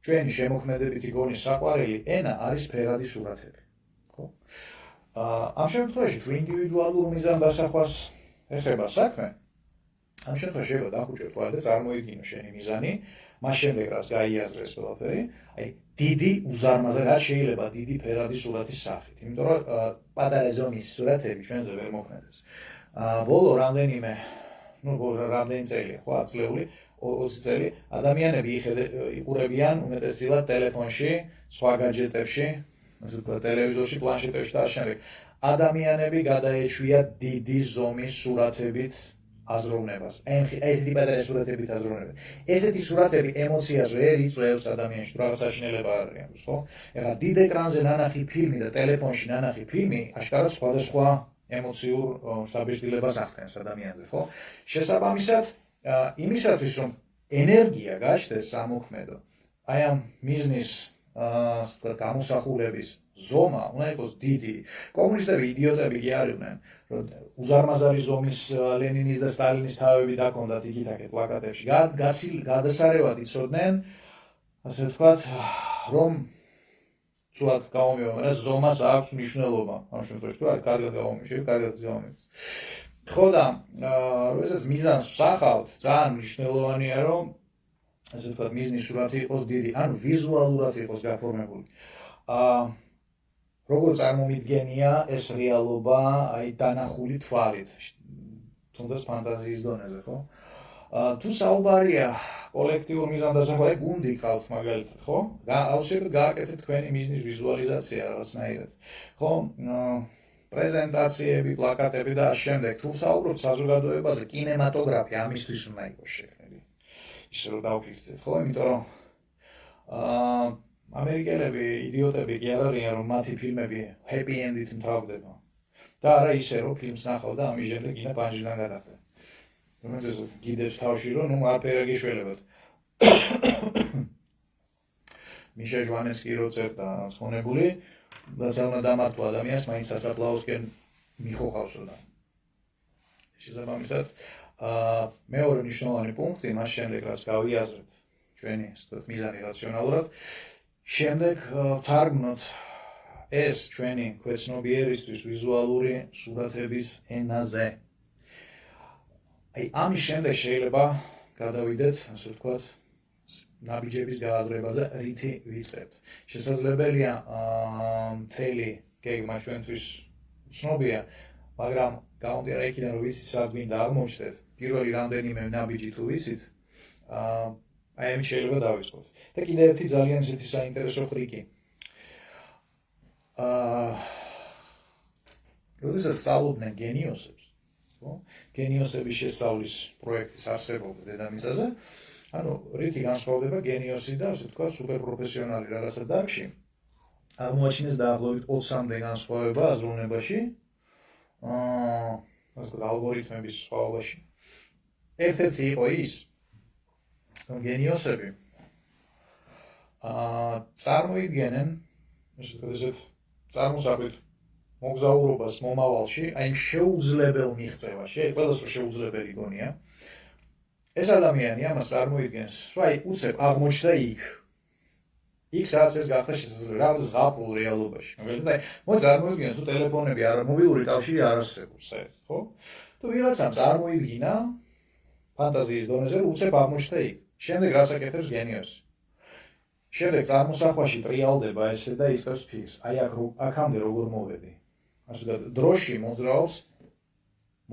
ჩვენი შემოქმედებითი გონის საყვარელი ენა არის ფერადი სურათები ხო ამ შემთხვევაში თუ ინდივიდუალურ მიზანდასახვას ეხება საქმე ამ შემთხვევაში შეიძლება დახუჭო თვალე და წარმოიდგინო შენი მიზანი მას შემდეგ რაც გაიაზრეს ყველაფერი აი დიდი უზარმაზარი რაც შეიძლება დიდი ფერადი სურათის სახით იმიტომ რომ პატარა ზომის სურათები ჩვენზე ვერ მოქმედებს ბოლო რამდენიმე რამდენი წელია ხო 10 წლეული 20 წელი ადამიანები იყურებიან უმეტესწილად ტელეფონში სხვა gadget-ებში ასე ვთქვათ ტელევიზორში პლანშეტებში და შემდეგ ადამიანები გადაეჩვიათ დიდი ზომის სურათებით აზროვნებას ესეთი პატარა სურათებით აზროვნებას ესეთი სურათები ემოციას ვერ იწვევს ადამიანში თუ რაღაც საშინელება არ არის ხო ეხლა დიდ ეკრანზე ნანახი ფილმი და ტელეფონში ნანახი ფილმი აშკარად სხვადასხვა ემოციურ შთაბეჭდილებას ახდენს ადამიანზე ხო შესაბამისად იმისათვის რომ ენერგია გაჩნდეს სამოქმედო აი ამ მიზნის გამოსახულების ზომა უნდა იყოს დიდი კომუნისტები იდიოტები კი არიან რომ უზარმაზარი ზომის ლენინის და სტალინის თავები დაკონდათ იქით-აქეთ პლაკატებში გადასარევად იცოდნენ ასე ვთქვათ რომ ცუდად გამომივა მაგრამ ზომას აქვს მნიშვნელობა ამ შემთხვევაში თუ არ კარგად გამომიშევ კარგად გამომიშევ ხო და როდესაც მიზანს ვსახავთ ძალიან მნიშვნელოვანია რომ ასე ვთქვათ მიზნის სურათი იყოს დიდი ანუ ვიზუალურად იყოს გაფორმებული როგორ წარმომიდგენია ეს რეალობა აი დანახული თვალით თუნდაც ფანტაზიის დონეზე ხო თუ საუბარია კოლექტიურ მიზანდასახვაზე გუნდი ყავთ მაგალითად ხო აუცილებლად გააკეთეთ თქვენი მიზნის ვიზუალიზაცია რაღაცნაირად ხო პრეზენტაციები პლაკატები და შემდეგ თუ საუბრობთ საზოგადოებაზე კინემატოგრაფი ამისთვის უნდა იყოს შექმნილი ისე რომ დავფიქრდეთ ხო იმიტომ რომ ამერიკელები იდიოტები კი არ არიან რომ მათი ფილმები happy end-ით მთავრდება და არა ისე რომ ფილმს ნახავ და ამის შემდეგ ინა პანჯიდან გადახდა რომელიც გიდებს თავში რომ ნუ არაფერი გიშველებათ მიშა ჟვანესკი რო წერდა ხონებული რაცა უნდა დამართვა ადამიანს მაინც სასაფლაოსკენ მიხოხავსო და შესაბამისად მეორე მნიშვნელოვანი პუნქტი მას შემდეგ რაც გავიაზრეთ ჩვენი სწორედ მიზანი რაციონალურად შემდეგ ვთარგმნოთ ეს ჩვენი ქვეცნობიერისთვის ვიზუალური სურათების ენაზე აი ამის შემდეგ შეიძლება გადავიდეთ ასე ვთქვათ ნაბიჯების გააზრებაზე რითი ვიწყებთ შესაძლებელია მთელი გეგმა ჩვენთვის ცნობია მაგრამ გამომდინარე იქიდან რომ ვიცით სად გვინდა აღმოჩნდეთ პირველი რამდენიმე ნაბიჯი თუ ვიცით აი ამით შეიძლება დავიწყოთ და კიდევ ერთი ძალიან ისეთი საინტერესო ხრიკი როდესაც სწავლობდნენ გენიოსებს ხო გენიოსების შესწავლის პროექტის არსებობა დედამიწაზე ანუ რითი განსხვავდება გენიოსი და ასე ვთქვათ სუპერპროფესიონალი რაღაცა დარგში აღმოაჩინეს დაახლოებით 20-მდე განსხვავება აზროვნებაში ასე ვთქვათ ალგორითმების სხვაობაში ერთ-ერთი იყო ის რომ გენიოსები წარმოიდგენენ ესეთ წარმოსახვით მოგზაურობას მომავალში, აი შეუძლებელ მიღწევაში, ყველას რო შეუძლებელი გონია. ეს ადამიანი ამას წარმოიდგენს, რომ აი უცებ აღმოჩნდა იქ სადაც ეს გახდა შესაძლებელი, რაღაც ზღაპრულ რეალობაში. მაგალითად, მოდი წარმოიდგინოთ, თუ ტელეფონები არ მობილური კავშირი არ არსებობს, საერთოდ, ხო? თუ ვიღაცამ წარმოიდგინა ფანტაზიის დონეზე, უცებ აღმოჩნდა იქ. შემდეგ რას აკეთებს გენიოსი? შემდეგ წარმოსახვაში ტრიალდება ესე და იწყებს ფიქრს. აი აქამდე როგორ მოვედი? ასე ვთქვათ, დროში მოძრაობს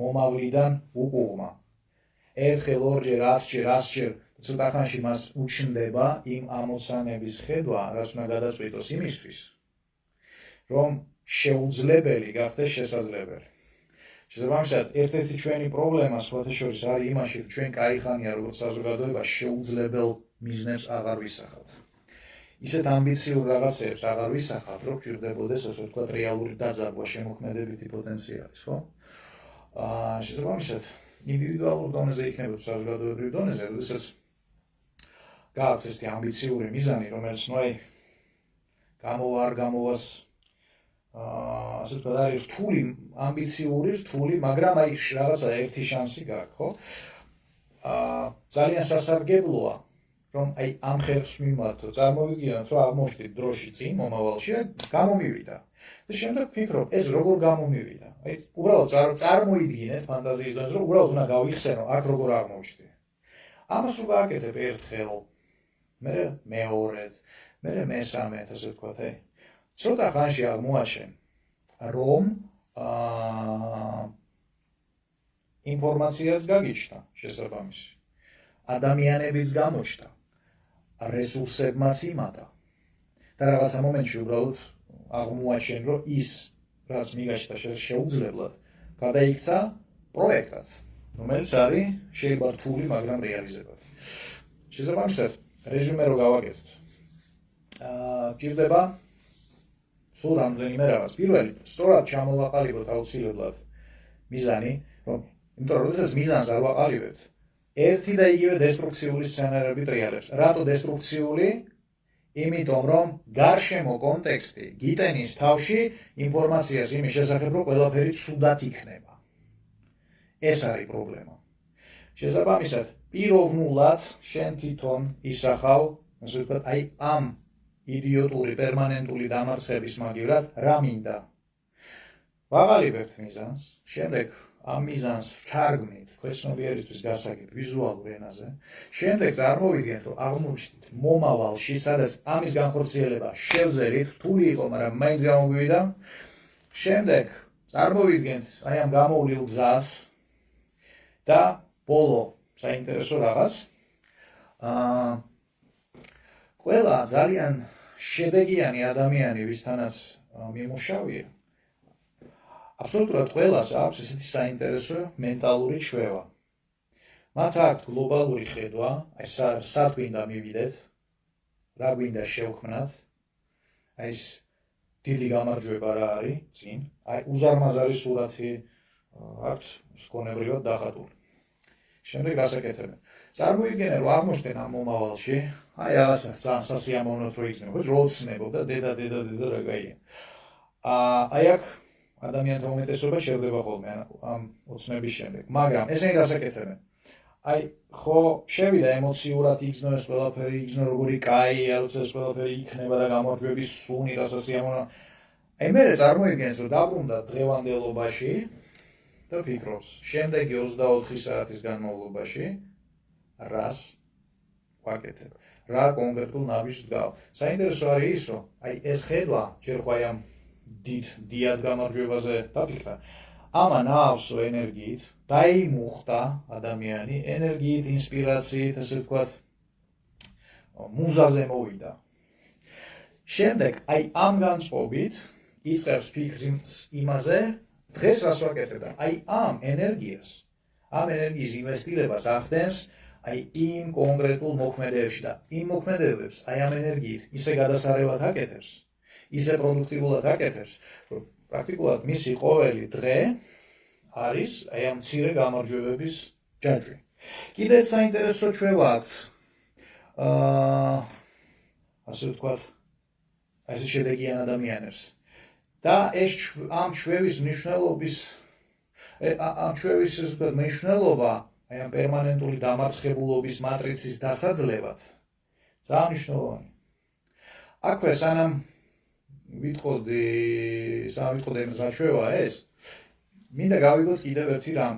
მომავლიდან უკუღმა. ერთხელ, ორჯერ, 100-ჯერ, ცოტა ხანში მას უჩნდება იმ ამოცანების ხედვა, რაც უნდა გადაწყვიტოს იმისთვის, რომ შეუძლებელი გახდეს შესაძლებელი. შესაბამისად, ერთ-ერთი ჩვენი პრობლემა სხვათა შორის არის იმაში, რომ ჩვენ კაი ხანია როგორც საზოგადოება შეუძლებელ მიზნებს აღარ ვისახავთ. ისეთ ამბიციურ რაღაცებს აღარ ვისახავთ, რომ გვჭირდებოდეს, ასე ვთქვათ, რეალური დაძაბვა შემოქმედებითი პოტენციალის, ხო? შესაბამისად, ინდივიდუალურ დონეზე იქნება თუ საზოგადოებრივ დონეზე, როდესაც გააქვს ესეთი ამბიციური მიზანი, რომელიც ნუ გამოვა არ გამოვას, ასე ვთქვათ, არის რთული, ამბიციური, რთული, მაგრამ აი რაღაცა ერთი შანსი გააქვს, ხო? ძალიან სასარგებლოა, რომ აი ამ ხერხს მიმართო, წარმოვიდგინოთ, რომ აღმოჩნდით დროში წინ, მომავალში და გამომივიდა. და შემდეგ ვფიქრობ, ეს როგორ გამომივიდა. აი, უბრალოდ წარმოიდგინეთ ფანტაზიის დონეზე, რომ უბრალოდ უნდა გავიხსენო, აქ როგორ აღმოჩნდი. ამას რო გააკეთებ ერთხელ, მერე მეორედ, მერე მესამედ, ასე ვთქვათ, ცოტა ხანში აღმოაჩენ, რომ ინფორმაციაც გაგიჩნდა შესაბამისი. ადამიანებიც გამოჩნდა, რესურსებმაც იმატა. და რაღაცა მომენტში უბრალოდ აღმოაჩენ, რომ ის, რაც მიგაჩნდა შეუძლებლად, გადაიქცა პროექტად, რომელიც არის შეიძლება რთული, მაგრამ რეალიზებადი. შესაბამისად, რეზუმე რო გავაკეთოთ. ჭირდება სულ რამდენიმე რაღაც. პირველი, სწორად ჩამოვაყალიბოთ აუცილებლად მიზანი, იმიტომ რომ როდესაც მიზანს არ ვაყალიბებთ, ერთი და იგივე დესტრუქციული სცენარები ტრიალებს. რატო დესტრუქციული? იმიტომ რომ გარშემო კონტექსტი გიტენის თავში ინფორმაციას იმის შესახებ, რომ ყველაფერი ცუდად იქნება. ეს არის პრობლემა. შესაბამისად, პიროვნულად შენ თვითონ ისახავ, ასე ვთქვათ, აი ამ იდიოტური პერმანენტული დამარცხების მაგივრად რა მინდა. ვაყალიბებთ მიზანს, შემდეგ ამ მიზანს ვთარგმნით ქვეცნობიერისთვის გასაგებ ვიზუალურ ენაზე, შემდეგ წარმოვიდგენთ, რომ აღმოჩნდით მომავალში, სადაც ამის განხორციელება შევძელით, რთული იყო, მაგრამ მაინც გამოგვივიდა. შემდეგ წარმოვიდგენთ აი ამ გამოვლილ გზას და ბოლო საინტერესო რაღაც. ყველა ძალიან შედეგიანი ადამიანი, ვისთანაც მიმუშავია, აბსოლუტურად ყველას აქვს ესეთი საინტერესო მენტალური ჩვევა. მათ აქვთ გლობალური ხედვა, აი სად გვინდა მივიდეთ, რა გვინდა შევქმნათ, აი ეს დიდი გამარჯვება რა არის წინ, აი უზარმაზარი სურათი აქვთ სკონებრივად დახატული. შემდეგ რას აკეთებენ? წარმოიდგენენ, რომ აღმოჩნდნენ ამ მომავალში, აი რაღაცა ძალიან სასიამოვნოდ რო იქნება, რო ოცნებობ და დედა რა გაია. აი აქ ადამიანთა უმეტესობა შევდება ხოლმე ამ ოცნების შემდეგ. მაგრამ ესენი რას აკეთებენ? აი ხო შევიდა ემოციურად იგზნო ეს ყველაფერი, იგზნო როგორი კაია, როცა ეს ყველაფერი იქნება და გამარჯვების სუნი და სასიამოვნო. აი მე წარმოიდგენს, რომ დაბრუნდა დღევანდელობაში და ფიქრობს, შემდეგი 24 საათის განმავლობაში რას ვაკეთებ? რა კონკრეტულ ნაბიჯს ვდგავ? საინტერესო არის ის, რომ აი ეს ხედვა ჯერ ხო აი ამ დიდ გამარჯვებაზე დაფიქრდა. ამან აავსო ენერგიით, დაიმუხტა ადამიანი, ენერგიით, ინსპირაციით, ასე ვთქვათ, მუზაზე მოვიდა. შემდეგ აი ამ განწყობით იწყებს ფიქრს იმაზე, დღეს რას ვაკეთებ? აი ამ ენერგიას, ამ ენერგიის ინვესტირებას ახდენს აი იმ კონკრეტულ მოქმედებებში და იმ მოქმედებებს აი ამ ენერგიით ისე გადასარევად აკეთებს, ისე პროდუქტიულად აკეთებს, რომ პრაქტიკულად მისი ყოველი დღე არის აი ამ მცირე გამარჯვებების ჯაჭვი. კიდევ საინტერესო ჩვევა აქვს. ასე ვთქვათ, ეს შედეგიან ადამიანებს. და ეს ამ ჩვევის მნიშვნელობის ამ ჩვევის ესე ვთქვათ მნიშვნელობა აი ამ პერმანენტული დამარცხებულობის მატრიცის დასაძლევად ძალიან მნიშვნელოვანია. აქვე სანამ ვიტყოდი იმის რა ჩვევაა ეს, მინდა გავიგოთ კიდევ ერთი რამ.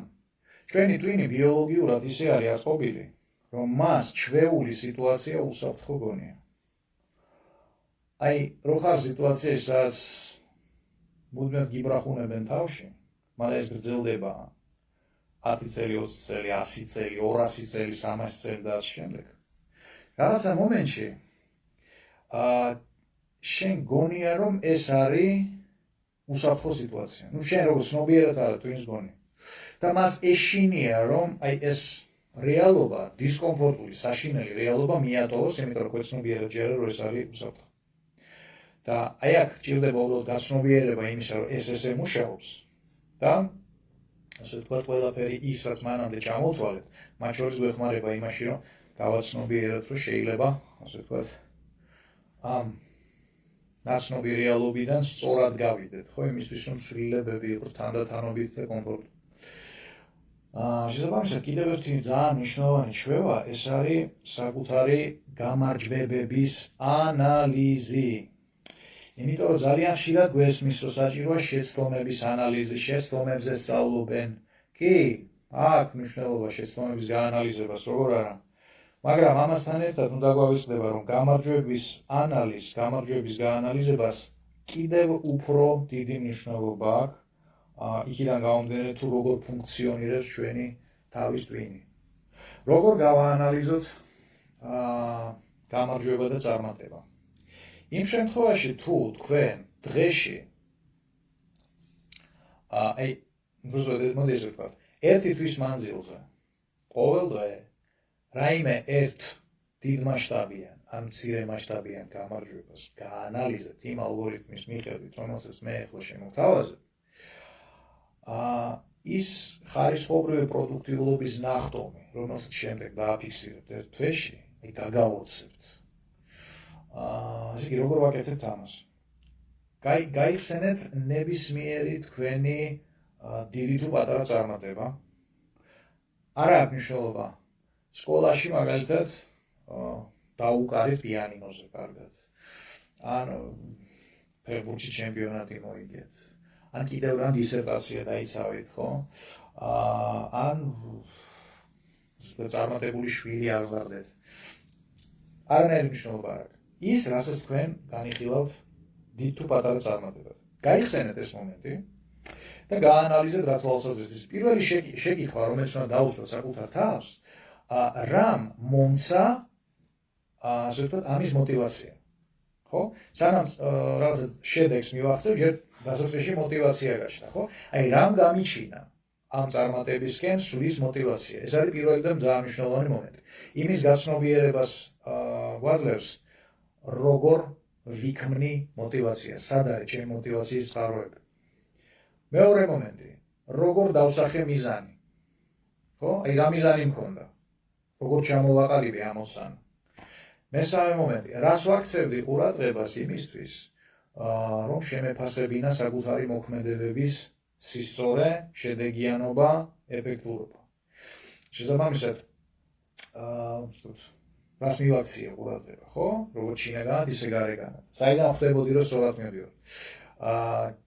ჩვენი ტვინი ბიოლოგიურად ისე არის აწყობილი, რომ მას ჩვეული სიტუაცია უსაფრთხო გონია. აი, რო ხარ სიტუაციაში, სადაც მუდმივად გიბრახუნებენ თავში, მაგრამ ეს გრძელდება 10 წელი, 20 წელი, 100 წელი, 200 წელი, 300 წელი და ასე შემდეგ. რაღაცა მომენტში შენ გონია, რომ ეს არის უსაფრთხო სიტუაცია. ნუ შენ როგორც ცნობიერად არა ტვინს გონი. და მას ეშინია, რომ აი ეს რეალობა, დისკომფორტული, საშინელი რეალობა მიატოვოს, იმიტომ რომ ქვეცნობიერად ჯერა რომ ეს არის უსაფრთხო. და აი აქ ჭირდება უბრალოდ გაცნობიერება იმისა, რომ ეს ესე მუშაობს. და ასე ვთქვათ, ყველაფერი ის, რაც მანამდე ჩამოვთვალეთ, მათ შორის გვეხმარება იმაში, რომ გავაცნობიეროთ, რომ შეიძლება, ასე ვთქვათ, ამ ნაცნობი რეალობიდან სწორად გავიდეთ, ხო, იმისთვის, რომ ცვლილებები იყოს თანდათანობით და კომფორტული. შესაბამისად, კიდევ ერთი ძალიან მნიშვნელოვანი ჩვევა, ეს არის საკუთარი გამარჯვებების ანალიზი. იმიტომ რომ ძალიან ხშირად გვესმის, რომ საჭიროა შეცდომების ანალიზი, შეცდომებზე სწავლობენ. კი, აქვს მნიშვნელობა შეცდომების გაანალიზებას, როგორ არა. მაგრამ ამასთან ერთად უნდა გვავიწყდება, რომ გამარჯვების ანალიზს, გამარჯვების გაანალიზებას კიდევ უფრო დიდი მნიშვნელობა აქვს. იქიდან გამომდინარე თუ როგორ ფუნქციონირებს ჩვენი თავის ტვინი. როგორ გავაანალიზოთ გამარჯვება და წარმატება. იმ შემთხვევაში თუ თქვენ დღეში აი მოდი ესე ვთქვათ, ერთი თვის მანძილზე ყოველ დღე რაიმე ერთ დიდ მასშტაბიან ან მცირე მასშტაბიან გამარჯვებას გაანალიზებთ იმ ალგორითმის მიხედვით, რომელსაც მე ახლა შემოვთავაზებ, ის ხარისხობრივი პროდუქტიულობის ნახტომი, რომელსაც შემდეგ დააფიქსირებთ ერთ თვეში, აი გაგავოცებთ. ასე იგი როგორ ვაკეთებთ ამას? გაიხსენეთ ნებისმიერი თქვენი დიდი თუ პატარა წარმატება. არა აქვს მნიშვნელობა. სკოლაში მაგალითად დაუკარით პიანინოზე კარგად. ან ფეხბურთში ჩემპიონატი მოიგეთ. ან კიდევ რამ დისერტაცია დაიცავით, ხო? ან წარმატებული შვილი აღზარდეთ. არანაირი მნიშვნელობა არ აქვს. ის, რასაც თქვენ განიხილავთ დიდ თუ პატარა წარმატებად. გაიხსენეთ ეს მომენტი და გაანალიზეთ რა თვალსაზრისით. პირველი შეკითხვა, რომელიც უნდა დაუსვათ საკუთარ თავს, რამ მომცა ასე ვთქვათ, ამის მოტივაცია. ხო? სანამ რაღაცა შედეგს მივახცევ, ჯერ დასაწყისში მოტივაცია გაჩნდა, ხო? აი რამ გამიჩინა ამ წარმატებისკენ სulis მოტივაცია. ეს არის პირველი და ძალიან მნიშვნელოვანი მომენტი. იმის გაცნობიერებას გვაძლევს როგორ ვიქმნი მოტივაცია, სად არის ჩემი მოტივაციის წყაროები. მეორე მომენტი, როგორ დავსახე მიზანი. ხო? აი რა მიზანი მქონდა? როგორ ჩამოვაყალიბე ამოსან. მესამე მომენტი, რას ვაქცევდი ყურადღებას იმისთვის, რომ შემეფასებინა საკუთარი მოქმედებების სისწორე, შედეგიანობა, ეფექტურობა. შესაბამისად, რას მივაქციე ყურადღება, ხო? როგორც შინაგანად, ისე გარეგანად. საიდან ხვდებოდი, რომ სწორად მივდივარ.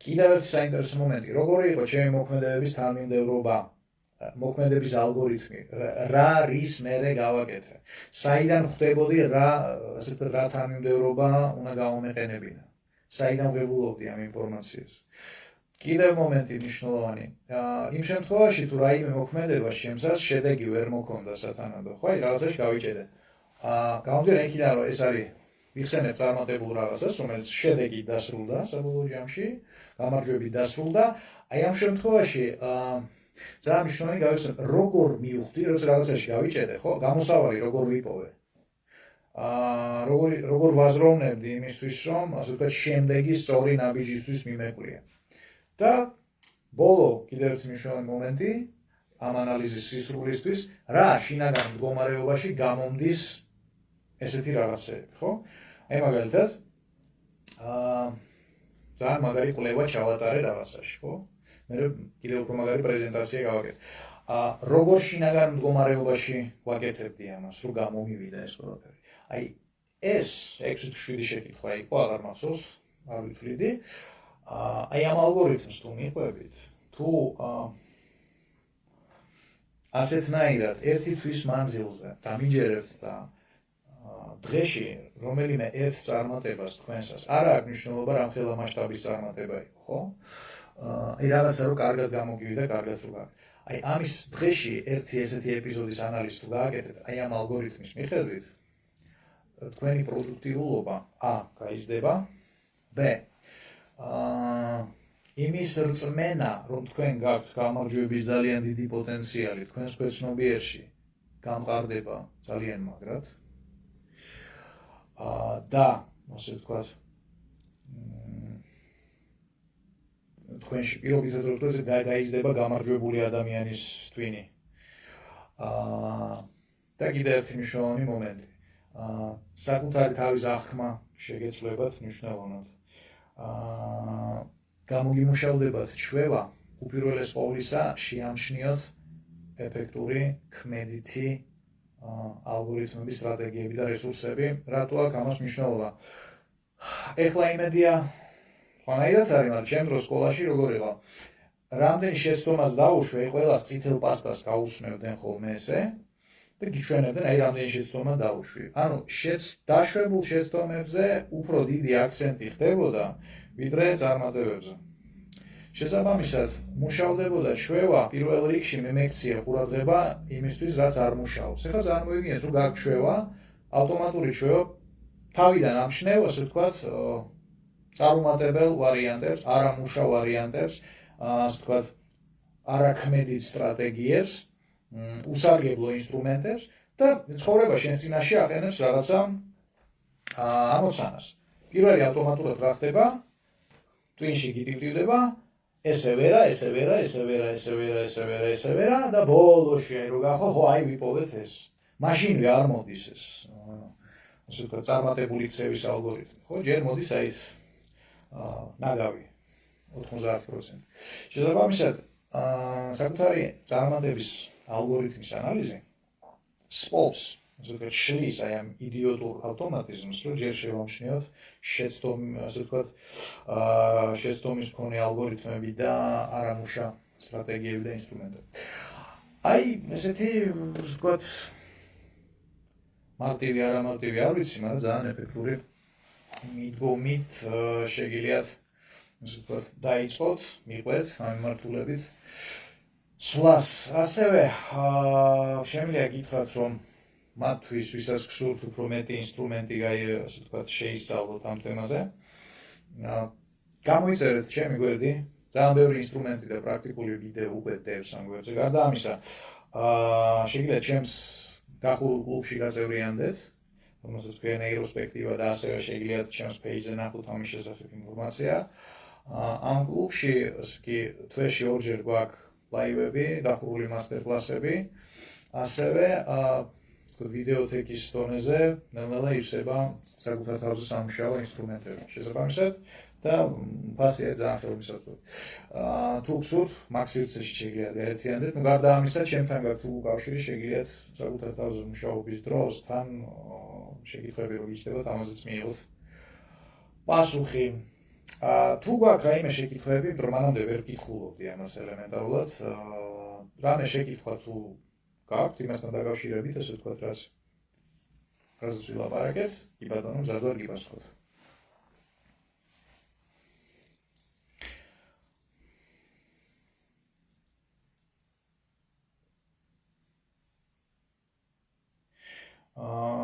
კიდევ ერთი საინტერესო მომენტი, როგორი იყო ჩემი მოქმედებების თანმიმდევრობა, მოქმედების ალგორითმი, რა რის მერე გავაკეთე. საიდან ხვდებოდი, ასე ვთქვათ, რა თანმიმდევრობა უნდა გავამეყენებინა. საიდან ვღებულობდი ამ ინფორმაციას. კიდევ მომენტი მნიშვნელოვანი. იმ შემთხვევაში თუ რაიმე მოქმედება შემცას შედეგი ვერ მოქონდა სათანადო, ხო? აი რაღაცაში გავიჭედე. გამომდინარე იქიდან, რომ ეს არის ვიხსენებ წარმატებულ რაღაცას, რომელიც შედეგი დასრულდა საბოლოო ჯამში, გამარჯვებით დასრულდა. აი ამ შემთხვევაში ძალიან მნიშვნელოვანი გავიხსენებ, როგორ მივხვდი, როცა რაღაცაში გავიჭედე, ხო? გამოსავალი როგორ ვიპოვე. როგორ ვაზროვნებდი იმისთვის, რომ ასე ვთქვათ, შემდეგი სწორი ნაბიჯისთვის მიმეკვია. და ბოლო კიდევ ერთი მნიშვნელოვანი მომენტი ამ ანალიზის სისრულისთვის, რა შინაგან მდგომარეობაში გამომდის ესეთი რაღაცები, ხო? აი მაგალითად ძალიან მაგარი კვლევა ჩავატარე რაღაცაში, ხო? მე კიდევ უფრო მაგარი პრეზენტაცია გავაკეთე. როგორ შინაგან მდგომარეობაში ვაკეთებდი ამას, რომ გამომივიდა ეს ყველაფერი. აი ეს 6-7 შეკითხვა იყო, აღარ მახსოვს, არ ვთვლიდი. აი ამ ალგორითმს თუ მიყვებით, თუ ასეთნაირად ერთი თვის მანძილზე დამიჯერებთ და დღეში რომელიმე ერთ წარმატებას თქვენსას არ აქვს მნიშვნელობა რამხელა მასშტაბის წარმატება იყო, ხო? აი რაღაცა რომ კარგად გამოგივიდა, კარგად რო გააკეთეთ. აი ამის დღეში ერთი ესეთი ეპიზოდის ანალიზი თუ გააკეთეთ, აი ამ ალგორითმის მიხედვით თქვენი პროდუქტიულობა A გაიზრდება, B იმის რწმენა, რომ თქვენ გაქვთ გამარჯვების ძალიან დიდი პოტენციალი თქვენს ქვეცნობიერში გამყარდება ძალიან მაგრად. და ასე ვთქვათ, თქვენში პირობითად რო ვთქვათ, გაიზრდება გამარჯვებული ადამიანის twin-ი. და კიდევ ერთი მნიშვნელოვანი მომენტი. საკუთარი თავის აღქმა შეგეცვლებათ მნიშვნელოვნად. გამოგიმუშავდებათ ჩვევა, უპირველეს ყოვლისა შეამჩნიოთ ეფექტური, ქმედითი ალგორითმების, სტრატეგიები და რესურსები, რატო აქვს ამას მნიშვნელობა. ეხლა იმედია ყველანაირად არის, მაგრამ ჩემ დროს სკოლაში როგორ იყო? რამდენი შეცდომას დაუშვე, ყველას წითელ პასტას გაუსმევდნენ ხოლმე ესე და გიჩვენებდნენ, აი რამდენი შეცდომა დაუშვი. ანუ დაშვებულ შეცდომებზე უფრო დიდი აქცენტი ხდებოდა, ვიდრე წარმატებებზე. შესაბამისად, მუშავდებოდა ჩვევა, პირველ რიგში მემექცია ყურადღება იმისთვის, რაც არ მუშაობს. ეხლა წარმოიდგინეთ, რომ გაქვთ ჩვევა, ავტომატური ჩვევა თავიდან ამჩნევ, ასე ვთქვათ, წარუმატებელ ვარიანტებს, არამუშავ ვარიანტებს, ასე ვთქვათ, არაქმედით სტრატეგიებს, უსარგებლო ინსტრუმენტებს და ცხოვრება შენ წინაშე აყენებს რაღაცა ამოცანას. პირველი ავტომატურად რა ხდება? twin-ში გიტივდება, ესე ვერა და ბოლოში აი რო გახო, ხო აი ვიპოვეთ ეს. მაშინვე არ მოდის ეს. ასე ვთქვათ, წარმატებული ქცევის ალგორითმი, ხო? ჯერ მოდის აი ეს ნაგავი 90%. შესაბამისად, საკუთარი წარმატების ალგორითმის ანალიზი სპობს, ასე ვთქვათ, შლის აი ამ იდიოტურ ავტომატიზმს, რომ ჯერ შევამჩნიოთ ასე ვთქვათ, შეცდომის მქონე ალგორითმები და არამუშა სტრატეგიები და ინსტრუმენტები. აი ესეთი, ასე ვთქვათ, მარტივი არამარტივი არ ვიცი, მაგრამ ძალიან ეფექტური მიდგომით შეგიძლიათ, ასე ვთქვათ, დაიწყოთ, მიყვეთ ამ მიმართულებით. სვლას ასევე შემიძლია გითხრათ, რომ მათთვის, ვისაც გსურთ უფრო მეტი ინსტრუმენტი ასე ვთქვათ, შეისწავლოთ ამ თემაზე. გამოიწერეთ ჩემი გვერდი, ძალიან ბევრი ინსტრუმენტი და პრაქტიკული ვიდეო უყურებთ ამ გვერდზე. გარდა ამისა, შეგიძლიათ ჩემს გახურულ კლუბში გაწევრიანდეთ, რომელსაც ქვია ნეიროსპექტივა და ასევე შეგიძლიათ ჩემს page-ზე ნახოთ ამის შესახებ ინფორმაცია. ამ კლუბში, ასე კი, თვეში ორჯერ გვაქვს ლაივები, დახურული მასტერკლასები, ასევე ვიდეოთეკის დონეზე ნელ-ნელა ივსება საკუთარ თავზე სამუშაო ინსტრუმენტები. შესაბამისად და ფასია ძალიან ხელმისაწვდომი. თუ გსურთ, მაქსივცეში შეგიძლიათ გაერთიანდეთ. გარდა ამისა, ჩემთან გაქვთ უკავშირი, შეგიძლიათ საკუთარ თავზე მუშაობის დროს თან შეკითხვები რო გიჩნდებათ, ამაზეც მიიღოთ პასუხი. თუ გვაქვს რაიმე შეკითხვები, რომ მანამდე ვერ გკითხულობდი ამას ელემენტარულად, რამე შეკითხვა თუ გაქვთ იმასთან დაკავშირებით, ასე ვთქვათ, რაზეც ვილაპარაკეთ, კი ბატონო, მზად ვარ გიპასუხოთ.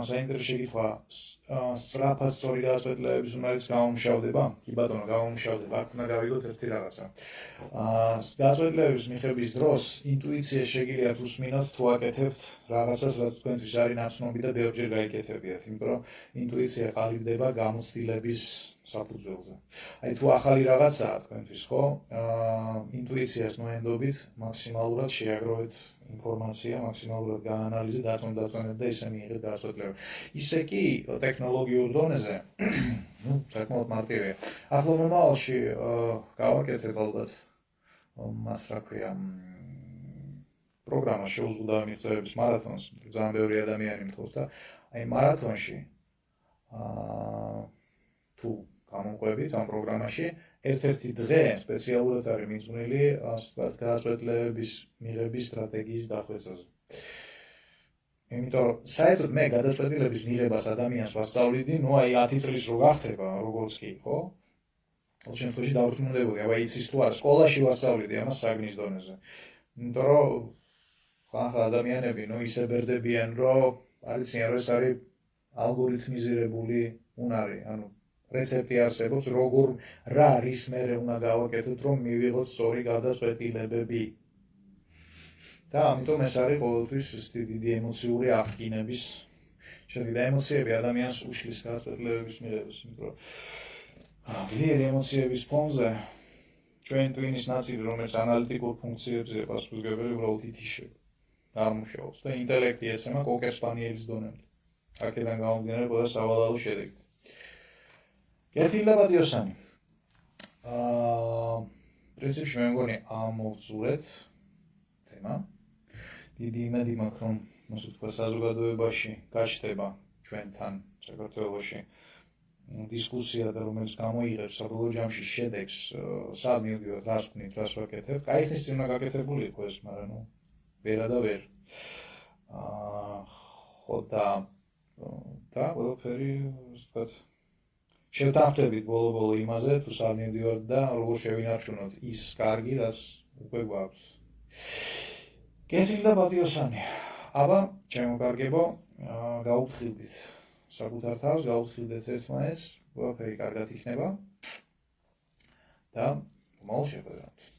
საინტერესო შეკითხვა, სწრაფად სწორი გადაწყვეტილებების უნარიც გამომუშავდება? კი ბატონო, გამომუშავდება, აქ უნდა გავიგოთ ერთი რაღაცა. გადაწყვეტილებების მიღების დროს ინტუიცია შეგიძლიათ უსმინოთ, თუ აკეთებთ რაღაცას, რაც თქვენთვის არის ნაცნობი და ბევრჯერ გაიკეთებიათ, იმიტომ რომ ინტუიცია ყალიბდება გამოცდილების საფუძველზე. აი თუ ახალი რაღაცაა თქვენთვის, ხო? ინტუიციას ნოენდობით მაქსიმალურად შეაგროვეთ ინფორმაცია მაქსიმალურად გაანალიზეთ, დაწონდეთ და ისე მიიღეთ დასვეტლება. ისე კი ტექნოლოგიურ დონეზე, საკმაოდ მარტივია. ახლო მომავალში გავაკეთებ ალბათ მას რა ქვია პროგრამა შეუზღუდა მიღწევების მარათონს, ძალიან ბევრი ადამიანი მთხოვს და აი მარათონში თუ გამოვყვებით ამ პროგრამაში ერთ-ერთი დღე სპეციალურად არის მიძღვნილი, ასე ვთქვათ, გადაწყვეტილებების მიღების სტრატეგიის დახვეწაზე. იმიტომ რომ საერთოდ მე გადაწყვეტილების მიღებას ადამიანს ვასწავლიდი, აი 10 წლის რო გახდება, როგორც კი, ხო? ყოველ შემთხვევაში დავრწმუნებული, აბა იცის თუ არა, სკოლაში ვასწავლიდი ამას საგნის დონეზე. იმიტომ რომ ხანხა ადამიანები ისე ბერდებიან, რომ არიციან, რომ ეს არის ალგორითმიზირებული უნარი, ანუ რეცეპტი არსებობს, როგორ რა რის მერე უნდა გავაკეთოთ, რომ მივიღოთ სწორი გადაწყვეტილებები. და ამიტომ ეს არის ყოველთვის დიდი ემოციური აღდგინების შედეგი. ემოციები ადამიანს უშლის გადაწყვეტილებების მიღებას, იმიტომ რომ ძლიერი ემოციების ფონზე ჩვენ ტვინის ნაწილი, რომელიც ანალიტიკურ ფუნქციებზე პასუხისმგებელი, უბრალოდ ითიშება. დამუშავებს და ინტელექტი ეცემა კოკერ სპანიელის დონემდე. აქედან გამომდინარე ყველა სავალალო შედეგი. კეთილ და პატიოსანი. პრინციპში მე მგონი ამოვწურეთ თემა. დიდი იმედი მაქვს, რომ ასე ვთქვათ, საზოგადოებაში გაჩნდება ჩვენთან საქართველოში დისკუსია და რომელიც გამოიღებს საბოლოო ჯამში შედეგს, სად მივდივართ, რას ვქნით, რას ვაკეთებთ. კაიხნის წინ უნდა გაკეთებული იყო ეს, მაგრამ ვერა და ვერ. ხო და ყველაფერი, ასე ვთქვათ, შევთანხმდებით ბოლო-ბოლო იმაზე, თუ სად მივდივართ და როგორ შევინარჩუნოთ ის კარგი, რაც უკვე გვაქვს. კეთილ და პატიოსანი. აბა, ჩემო კარგებო, გაუფრთხილდით საკუთარ თავს, გაუფრთხილდეთ ერთმანეთს, ყველაფერი კარგად იქნება და მომავალ შეხვედრამდე.